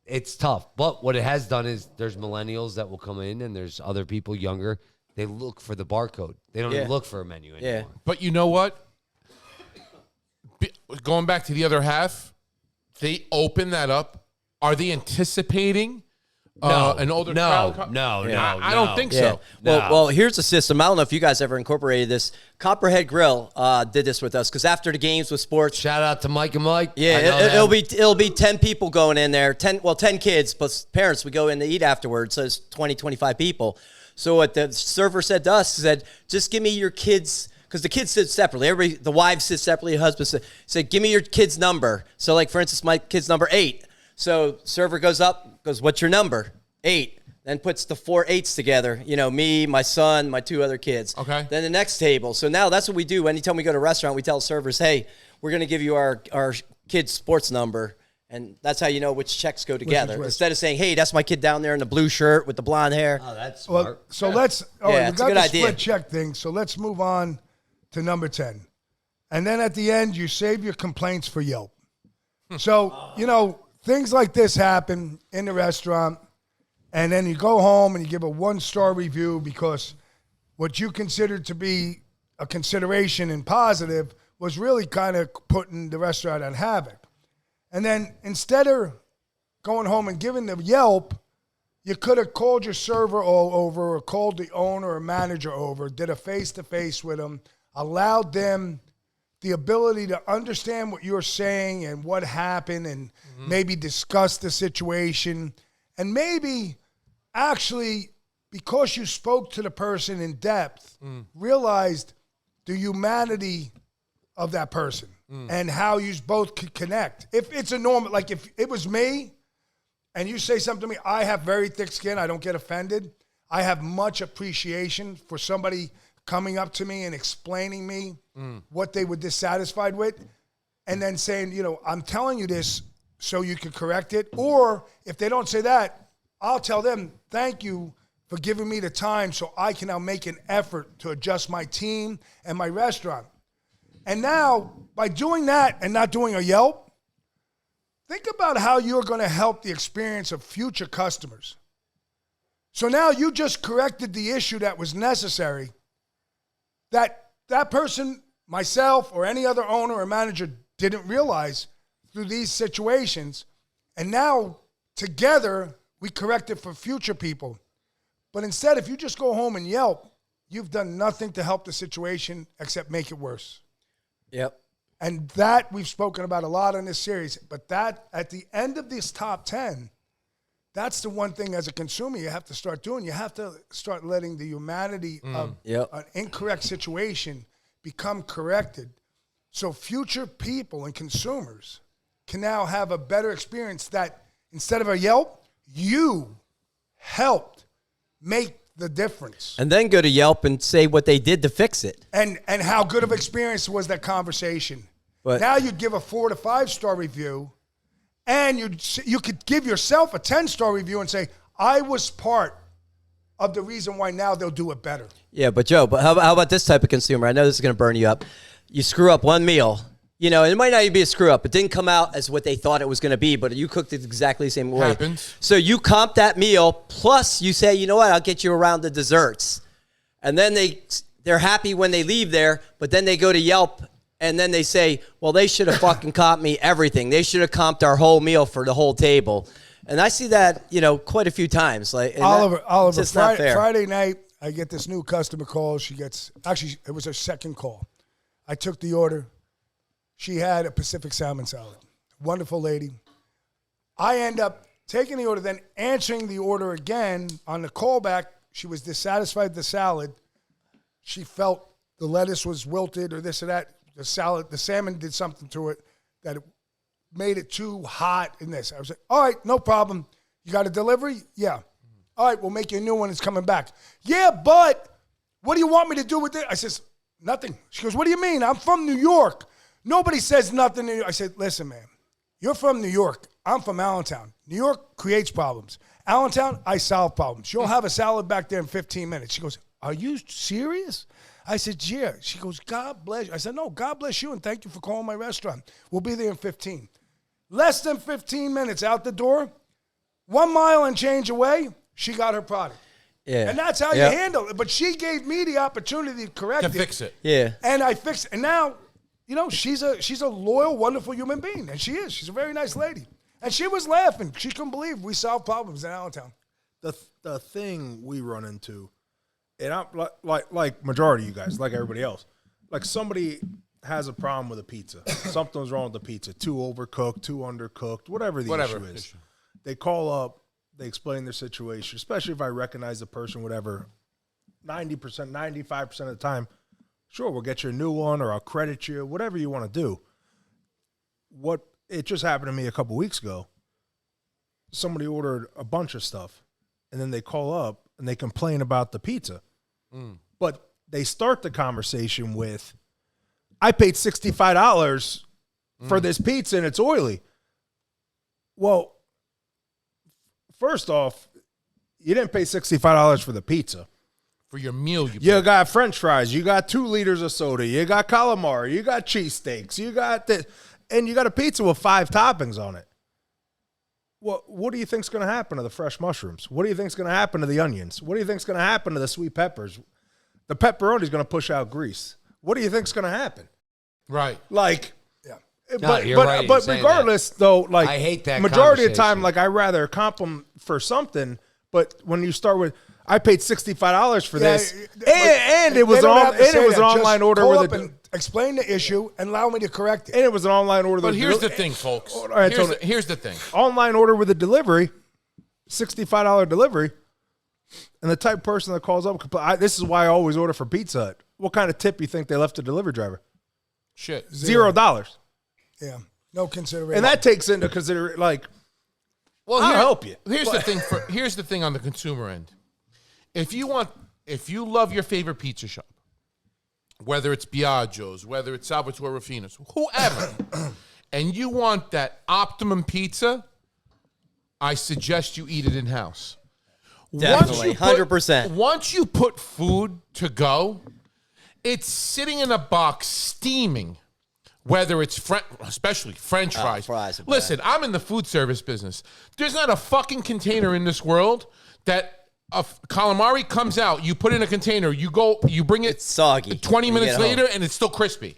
It's tough. But what it has done is there's millennials that will come in and there's other people younger. They look for the barcode. They don't even look for a menu anymore. Yeah. But you know what? Going back to the other half, they open that up. Are they anticipating an older crowd? No. I don't think Yeah. so. Well, here's the system. I don't know if you guys ever incorporated this. Copperhead Grill did this with us because after the games with sports, Shout out to Mike and Mike. yeah, I know it'll them. be 10 people going in there. 10 kids plus parents. We go in to eat afterwards, so it's 20, 25 people. So what the server said to us said, just give me your kids. Because the kids sit separately. Everybody, the wives sit separately. The husband said, give me your kid's number. So, like, for instance, my kid's number 8. So, server goes up, goes, what's your number? 8. Then puts the 4 8s together. You know, me, my son, my 2 other kids. Okay. Then the next table. So, now that's what we do. Anytime we go to a restaurant, we tell servers, hey, we're going to give you our kid's sports number. And that's how you know which checks go together. which. Instead of saying, hey, that's my kid down there in the blue shirt with the blonde hair. Oh, that's smart. Well, so let's. All Yeah, right, we it's a got good the idea. split check thing. So let's move on to number 10, and then at the end you save your complaints for Yelp. So things like this happen in the restaurant, and then you go home and you give a 1-star review because what you considered to be a consideration and positive was really kind of putting the restaurant on havoc. And then instead of going home and giving the Yelp, you could have called your server all over or called the owner or manager over, did a face-to-face with them, allowed them the ability to understand what you're saying and what happened and maybe discuss the situation. And maybe actually, because you spoke to the person in depth, realized the humanity of that person and how you both could connect. If it's a normal, like if it was me and you say something to me, I have very thick skin, I don't get offended. I have much appreciation for somebody coming up to me and explaining me what they were dissatisfied with, and then saying, I'm telling you this so you can correct it. Or if they don't say that, I'll tell them, thank you for giving me the time so I can now make an effort to adjust my team and my restaurant. And now, by doing that and not doing a Yelp, think about how you're going to help the experience of future customers. So now you just corrected the issue that was necessary, that person, myself, or any other owner or manager didn't realize through these situations. And now, together, we correct it for future people. But instead, if you just go home and Yelp, you've done nothing to help the situation except make it worse. Yep. And that we've spoken about a lot in this series. But that, at the end of this top 10, that's the one thing as a consumer you have to start doing. You have to start letting the humanity of an incorrect situation become corrected. So future people and consumers can now have a better experience that instead of a Yelp, you helped make the difference. And then go to Yelp and say what they did to fix it. And how good of experience was that conversation. But now you'd give a 4 to 5 star review, and you could give yourself a 10-star review and say, I was part of the reason why now they'll do it better. Yeah, but Joe, how about this type of consumer? I know this is going to burn you up. You screw up one meal, and it might not even be a screw up. It didn't come out as what they thought it was going to be, but you cooked it exactly the same way. Happens. So you comp that meal, plus you say, you know what, I'll get you around the desserts. And then they're happy when they leave there, but then they go to Yelp, and then they say, well, they should have fucking comped me everything. They should have comped our whole meal for the whole table. And I see that, quite a few times. Oliver, it's not fair. Friday night, I get this new customer call. It was her second call. I took the order. She had a Pacific salmon salad. Wonderful lady. I end up taking the order, then answering the order again. On the callback, she was dissatisfied with the salad. She felt the lettuce was wilted or this or that. The salmon did something to it that it made it too hot in this. I was like, all right, no problem. You got a delivery? Yeah. All right, we'll make you a new one. It's coming back. Yeah, but what do you want me to do with it? I says, nothing. She goes, what do you mean? I'm from New York. Nobody says nothing to you. I said, listen, man, you're from New York. I'm from Allentown. New York creates problems. Allentown, I solve problems. You'll have a salad back there in 15 minutes. She goes, are you serious? I said, yeah. She goes, God bless you. I said, no, God bless you, and thank you for calling my restaurant. We'll be there in 15. Less than 15 minutes out the door, 1 mile and change away, she got her product. Yeah. And that's how you handle it. But she gave me the opportunity to correct it. To fix it. Yeah. And I fixed it. And now, she's a loyal, wonderful human being. And she is. She's a very nice lady. And she was laughing. She couldn't believe we solved problems in Allentown. The thing we run into, and I'm like majority of you guys, like everybody else, like somebody has a problem with a pizza. Something's wrong with the pizza. Too overcooked, too undercooked, whatever the issue is. They call up, they explain their situation, especially if I recognize the person, whatever, 90%, 95% of the time, sure, we'll get you a new one or I'll credit you, whatever you want to do. It just happened to me a couple weeks ago. Somebody ordered a bunch of stuff, and then they call up and they complain about the pizza. But they start the conversation with, I paid $65 for this pizza and it's oily. Well, first off, you didn't pay $65 for the pizza. For your meal, you got French fries, you got 2 liters of soda, you got calamari, you got cheesesteaks, you got this, and you got a pizza with 5 toppings on it. What do you think's going to happen to the fresh mushrooms? What do you think's going to happen to the onions? What do you think's going to happen to the sweet peppers? The pepperoni's going to push out grease. What do you think's going to happen? Right. Like, yeah. But regardless, though, like, I hate that majority of the time, like, I rather comp them for something. But when you start with, I paid $65 for this, and it was an online order with and explain the issue and allow me to correct it. And it was an online order. But here's the thing, folks. Here's the thing. Online order with a delivery, $65 delivery, and the type of person that calls up, this is why I always order for Pizza Hut. What kind of tip you think they left the delivery driver? Shit. $0. Yeah, no consideration. And that takes into consideration, like, well, I'll help you. Here's the thing on the consumer end. if you love your favorite pizza shop, whether it's Biagio's, whether it's Salvatore Ruffino's, whoever, and you want that optimum pizza, I suggest you eat it in-house. Definitely, 100%. Once you put food to go, it's sitting in a box steaming, whether it's especially French fries. Listen, I'm in the food service business. There's not a fucking container in this world that a calamari comes out, you put it in a container, you bring it, it's soggy. 20 minutes later, and it's still crispy.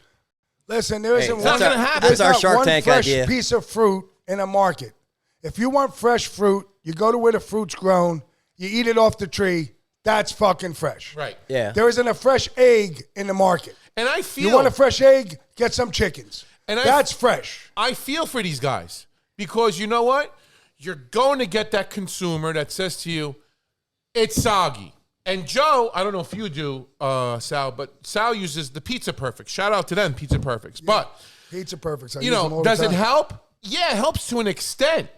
Listen, there isn't not gonna happen. There's That's our not Shark one Tank fresh idea. piece of fruit in a market. If you want fresh fruit, you go to where the fruit's grown, you eat it off the tree. That's fucking fresh. Right. Yeah. There isn't a fresh egg in the market. And I feel... You want a fresh egg? Get some chickens. And that's fresh. I feel for these guys because you know what? You're going to get that consumer that says to you, it's soggy. And Joe, I don't know if you do, Sal, but Sal uses the Pizza Perfects. Shout out to them, Pizza Perfects. Yeah. But, Pizza Perfects. Does it help? Yeah, it helps to an extent.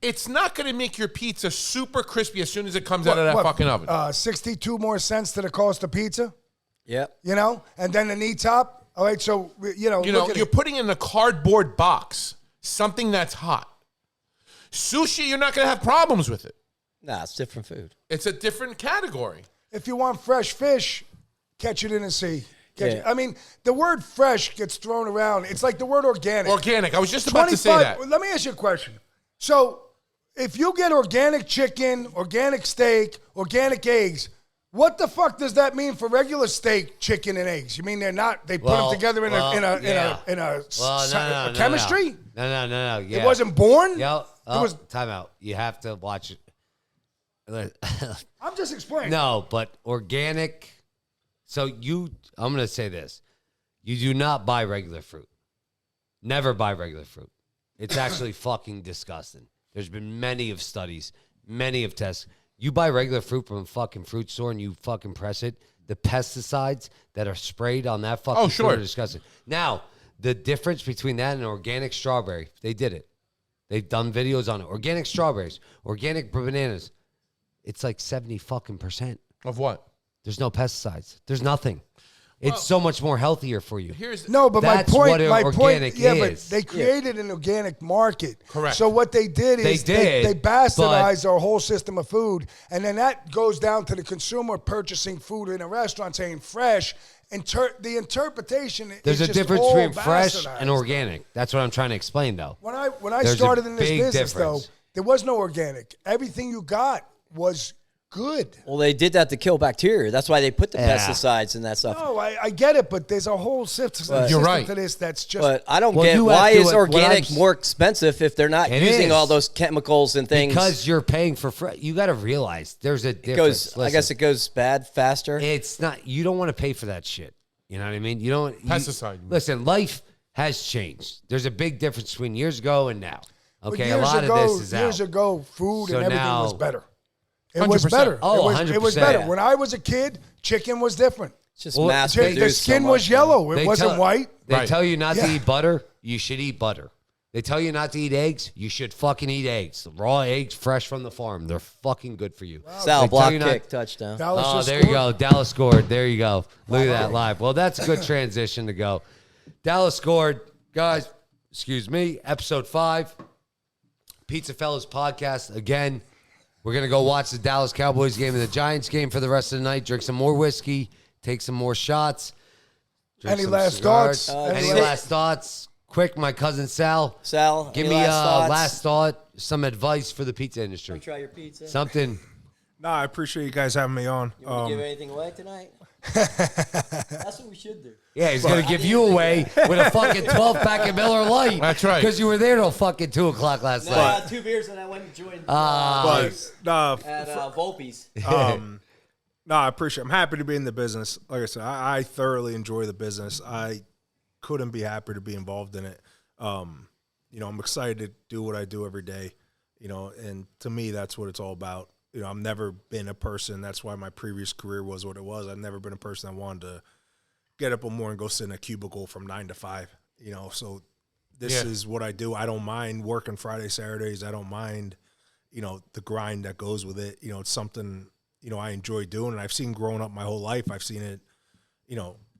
It's not going to make your pizza super crispy as soon as it comes out of that fucking oven. 62 more cents to the cost of pizza? Yep. And then the knee top? All right, so, you're putting in a cardboard box something that's hot. Sushi, you're not going to have problems with it. Nah, it's different food. It's a different category. If you want fresh fish, catch it in the sea. I mean, the word fresh gets thrown around. It's like the word organic. Organic. I was just about to say that. Let me ask you a question. So, if you get organic chicken, organic steak, organic eggs, what the fuck does that mean for regular steak, chicken, and eggs? You mean they put them together in a chemistry? No. Yeah. It wasn't born? Time out. You have to watch it. I'm just explaining. No, but organic. So I'm going to say this. You do not buy regular fruit. Never buy regular fruit. It's actually fucking disgusting. There's been many of studies, many of tests. You buy regular fruit from a fucking fruit store and you fucking press it. The pesticides that are sprayed on that fucking fruit are disgusting. Now, the difference between that and organic strawberry, they did it. They've done videos on it. Organic strawberries, organic bananas. It's like 70 fucking %. Of what? There's no pesticides. There's nothing. It's so much more healthier for you. But that's my point, what organic yeah, is. but they created an organic market. Correct. So what they did is they bastardized our whole system of food, and then that goes down to the consumer purchasing food in a restaurant saying fresh. The interpretation there's is a just difference all between fresh bastardized. and organic. That's what I'm trying to explain, though. When I There's started a in this big business, difference. though, there was no organic. Everything you got was good. Well, they did that to kill bacteria. That's why they put the pesticides and that stuff. No, I get it, but there's a whole system to this that's just... But I don't Well, get you why have to- is what organic I'm- more expensive if they're not It using is. all those chemicals and things. Because you're paying for fresh. You got to realize there's a difference. I guess it goes bad faster. It's not. You don't want to pay for that shit. You know what I mean? You don't. Pesticide. Listen, life has changed. There's a big difference between years ago and now. But Okay, years a lot ago, of this is years out. ago, food So and everything now- was better. It was 100%. better. Oh, it was 100%. better. When I was a kid, chicken was different. It's just Well, mass The produced skin so was much, yellow. It They wasn't tell- white. They Right. tell you not to Yeah. eat butter. You should eat butter. They tell you not to eat eggs. You should fucking eat eggs. Raw eggs, fresh from the farm. They're fucking good for you. Sal, They block tell you not- kick, touchdown. Dallas Oh, just there you scored. go. Dallas scored. There you go. Look at that live. Well, that's a good transition to go. Dallas scored. Guys, excuse me, episode 5, PizzaFellas Podcast. Again, we're going to go watch the Dallas Cowboys game and the Giants game for the rest of the night, drink some more whiskey, take some more shots. drink Any some last cigars. thoughts? Any Any- last thoughts? Quick, my cousin Sal. Sal, Give any me last thoughts? last thought, some advice for the pizza industry. Try your pizza. Something. Nah, I appreciate you guys having me on. You want to give anything away tonight? That's what we should do. Yeah, he's going to give you away with a fucking 12-pack of Miller Lite. That's right. Because you were there till fucking 2 o'clock last No, night. 2 beers and I went and joined but nah, at Volpe's. no, I appreciate. I'm happy to be in the business. Like I said, I thoroughly enjoy the business. I couldn't be happier to be involved in it. I'm excited to do what I do every day. And to me, that's what it's all about. I've never been a person. That's why my previous career was what it was. I've never been a person that wanted to get up in the morning and go sit in a cubicle from 9 to 5. So this is what I do. I don't mind working Friday, Saturdays. I don't mind, the grind that goes with it. It's something I enjoy doing. And I've seen growing up my whole life. I've seen it,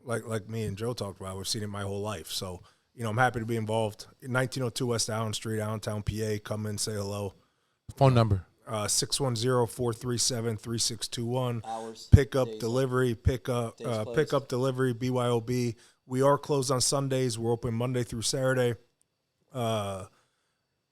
like me and Joe talked about. We've seen it my whole life. So, I'm happy to be involved. 1902 West Allen Street, Allentown, PA. Come in, say hello. Phone number. 610-437-3621. Hours. Pickup, Days delivery, pickup, delivery, BYOB. We are closed on Sundays. We're open Monday through Saturday.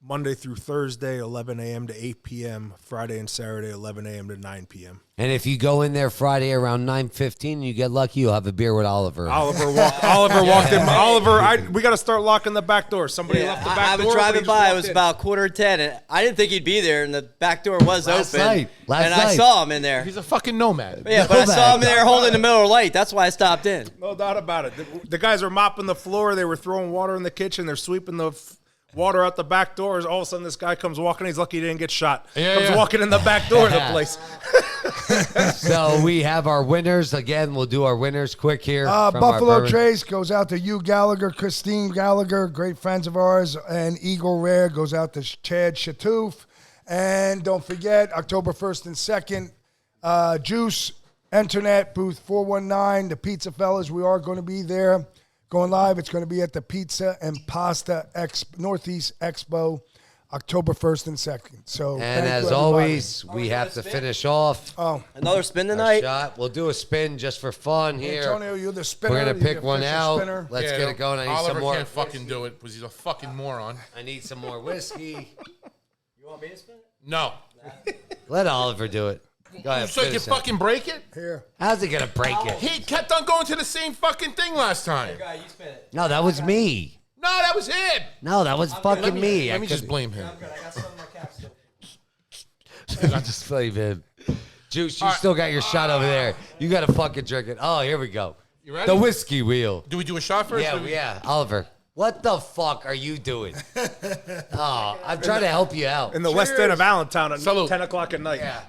Monday through Thursday, 11 a.m. to 8 p.m. Friday and Saturday, 11 a.m. to 9 p.m. And if you go in there Friday around 9:15 and you get lucky, you'll have a beer with Oliver. Oliver walked in. We got to start locking the back door. Somebody left the back door. I was driving by. It was about 9:45, and I didn't think he'd be there, and the back door was open. Last I night. saw him in there. He's a fucking nomad. Yeah, but I saw him there holding the Miller Lite. That's why I stopped in. No doubt about it. The guys were mopping the floor. They were throwing water in the kitchen. They're sweeping the water out the back doors. All of a sudden, this guy comes walking. He's lucky he didn't get shot. Comes walking in the back door of the place. So we have our winners. Again, we'll do our winners quick here. from Buffalo our Trace goes out to Hugh Gallagher, Christine Gallagher, great friends of ours. And Eagle Rare goes out to Chad Chatouf. And don't forget, October 1st and 2nd, Juice, Internet, booth 419, the Pizza Fellas. We are going to be there. Going live, it's going to be at the Pizza and Pasta Northeast Expo, October 1st and 2nd. So, And as always, we have to finish off. Another spin our tonight. shot. We'll do a spin just for fun here. Antonio, you're the spinner. We're going to You're pick the one official out. spinner. Let's get it going. I need Oliver some more. can't fucking do it because he's a fucking moron. I need some more whiskey. You want me to spin it? No. Let Oliver do it. Go ahead. So you finish it. fucking break it? Here. How's he going to break it? He kept on going to the same fucking thing last time. Guy, you spin it. No, that was me. No, that was him. No, that was fucking me. Let me just blame him. I'm good. I got some more caps. just blame him. Juice, you still got your shot over there. You got to fucking drink it. Oh, here we go. You ready? The whiskey wheel. Do we do a shot first? Yeah. Oliver, what the fuck are you doing? Oh, I'm trying to help you out. In the West End of Allentown at Salute. 10 o'clock at night. Yeah.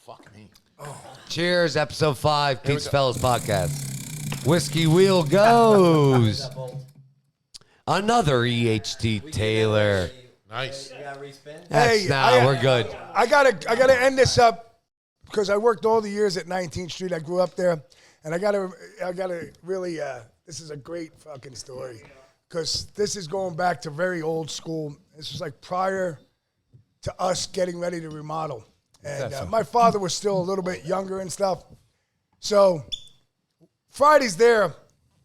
Fuck me. Cheers, episode 5, PizzaFellas Podcast. Whiskey wheel goes. Another EHT Taylor. Nice. You got to respin? We're good. I gotta end this up because I worked all the years at 19th Street. I grew up there, and I gotta really. This is a great fucking story because this is going back to very old school. This was like prior to us getting ready to remodel, and my father was still a little bit younger and stuff. So Fridays there,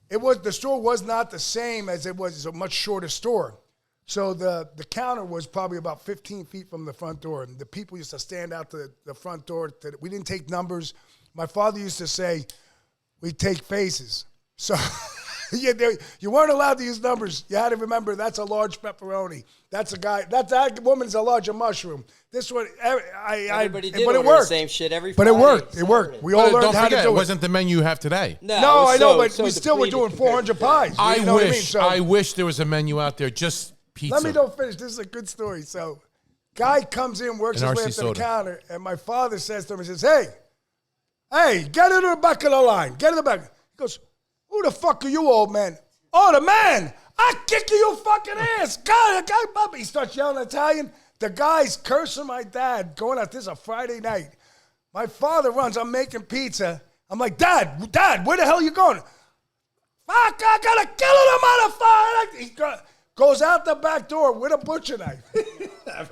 the store was not the same as it was. It's a much shorter store. So the counter was probably about 15 feet from the front door. And the people used to stand out to the front door. We didn't take numbers. My father used to say, we take faces. So you weren't allowed to use numbers. You had to remember that's a large pepperoni. That woman's a larger mushroom. This one, Everybody did but it order worked. the same shit every But Friday. it worked. It worked. We all learned Don't how forget, to do it it. wasn't the menu you have today. No, I know, but we still were depleted doing compared 400 to pies. I You know what I mean? wish. So, I wish there was a menu out there just pizza. let me don't finish. This is a good story. So, guy comes in, works An his way RC up to the soda. counter, and my father says to him, he says, hey, get into the back of the line. Get in the back. He goes, who the fuck are you, old man? Oh, the man. I kick you fucking ass. God, he starts yelling Italian. The guy's cursing my dad, going out. This is a Friday night. My father runs. I'm making pizza. I'm like, Dad, where the hell are you going? Fuck, I gotta kill him, motherfucker. He goes out the back door with a butcher knife.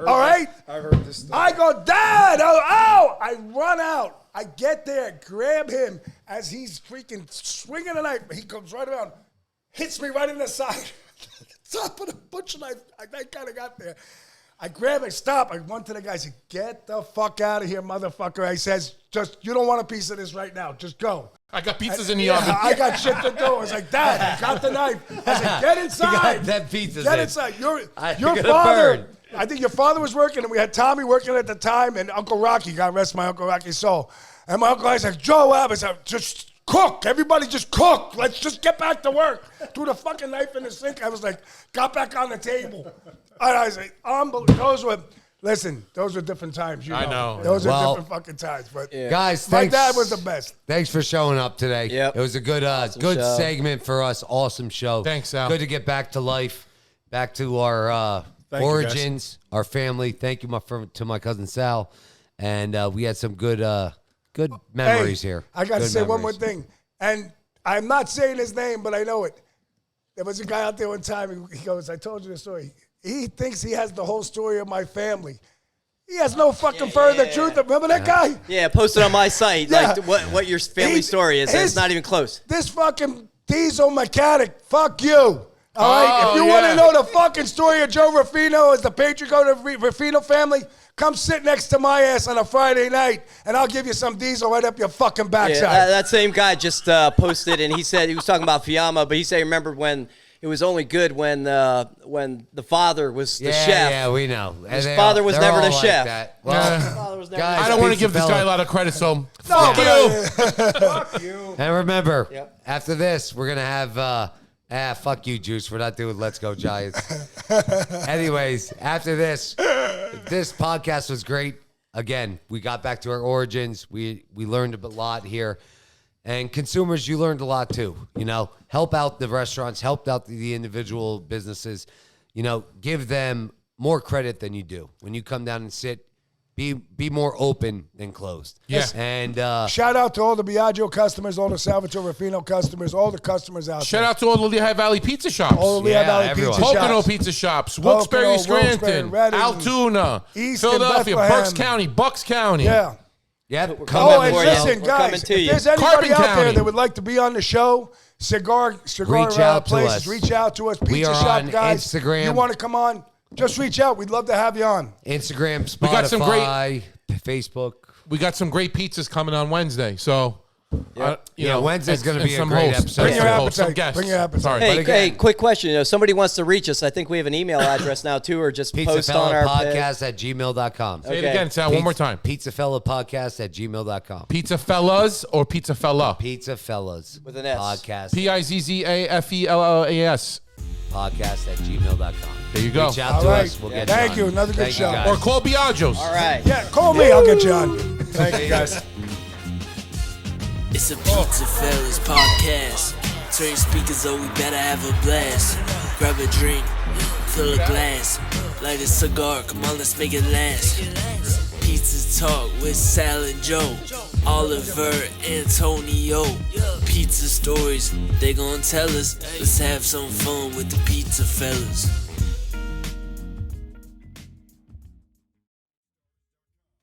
All right? I've heard this story. I go, Dad, oh, I run out. I get there, grab him as he's freaking swinging a knife. He comes right around, hits me right in the side. Top of the butcher knife. I kind of got there. I grab it, stop. I run to the guy. I said, get the fuck out of here, motherfucker. I says, you don't want a piece of this right now. Just go. I got pizzas in the oven. I got shit to do. I was like, Dad, you got the knife. I said, get inside. got that pizza's Get in. inside. Your gonna father, burn. I think your father was working, and we had Tommy working at the time, and Uncle Rocky, God rest my Uncle Rocky's soul. And my uncle, I said, Joe, I said, just cook. Everybody just cook. Let's just get back to work. Threw the fucking knife in the sink. I was like, got back on the table. And I was like, unbelievable. Those were different times. You know. I know. Those are Well, different fucking times. But Guys, my thanks. dad was the best. Thanks for showing up today. Yep. It was a good good show. segment for us. Awesome show. Thanks, Sal. Good to get back to life, back to our Thank you, origins, our family. Thank you to my cousin Sal. and we had some good memories here. I got to Good say one more memories. thing, and I'm not saying his name, but I know it. There was a guy out there one time. He goes, "I told you the story." He thinks he has the whole story of my family. He has no fucking further truth. Remember that guy? Yeah, post it on my site, Yeah. like what your family story is. It's not even close. This fucking diesel mechanic, fuck you. All right? If you want to know the fucking story of Joe Ruffino as the patriarch of the Ruffino family, come sit next to my ass on a Friday night, and I'll give you some diesel right up your fucking backside. Yeah, that same guy just posted, and he said he was talking about Fiamma, but he said he remembered when it was only good when the father was the chef. Yeah, we know. His father was never the chef. That. Well, Father was never guys, I don't want to Pizza give this guy Fella. a lot of credit, so No, fuck you. Fuck you. And remember, Yep. after this, we're gonna have fuck you, Juice. We're not doing Let's Go Giants. Anyways, after this podcast was great. Again, we got back to our origins. We learned a lot here. And consumers, you learned a lot too. You know, help out the restaurants, help out the individual businesses. You know, give them more credit than you do. When you come down and sit, be more open than closed. Yes. And Shout out to all the Biagio customers, all the Salvatore Ruffino customers, all the customers out Shout there. out to all the Lehigh Valley pizza shops. All the Lehigh Yeah, Valley everyone. pizza Pocono shops. pizza shops, Pocono, Wilkes-Barre, Scranton, Reading, Altoona, Easton, Philadelphia, Bethlehem. Bucks County, Bucks County. Yeah. yeah, coming Oh, and for you. listen, We're guys, coming if to you. there's anybody Carbon out there County. that would like to be on the show, cigar Reach out to places, us. reach out to us. We Pizza are shop on guys. Instagram. You want to come on? Just reach out. We'd love to have you on. Instagram, Spotify, We got some Facebook. We got some great pizzas coming on Wednesday, so you know, Wednesday's going to and be a some great hosts. episode. Bring your Some hosts, some appetite. guests. Bring your appetite. Sorry. Hey, again- hey, quick question. Somebody wants to reach us. I think we have an email address now, too, or just post on our PizzaFella at gmail.com. Say it Okay. again, Sal, one more time. PizzaFella at gmail.com. Pizza Fellas or Pizza Fella? Pizza Fellas With an S. Podcast. PizzaFellas. Podcast at gmail.com. There you go. Reach out All to right. us. We'll get Thank you you. on. Another good Thank show. you, guys. Or call Biagio's. All right. Yeah, call me. I'll get you on. Thank you, guys. It's a Pizza Fellas podcast. Turn your speakers up, we better have a blast. Grab a drink, fill a glass. Light a cigar, come on, let's make it last. Pizza Talk with Sal and Joe. Oliver, Antonio. Pizza stories, they gon' tell us. Let's have some fun with the Pizza Fellas.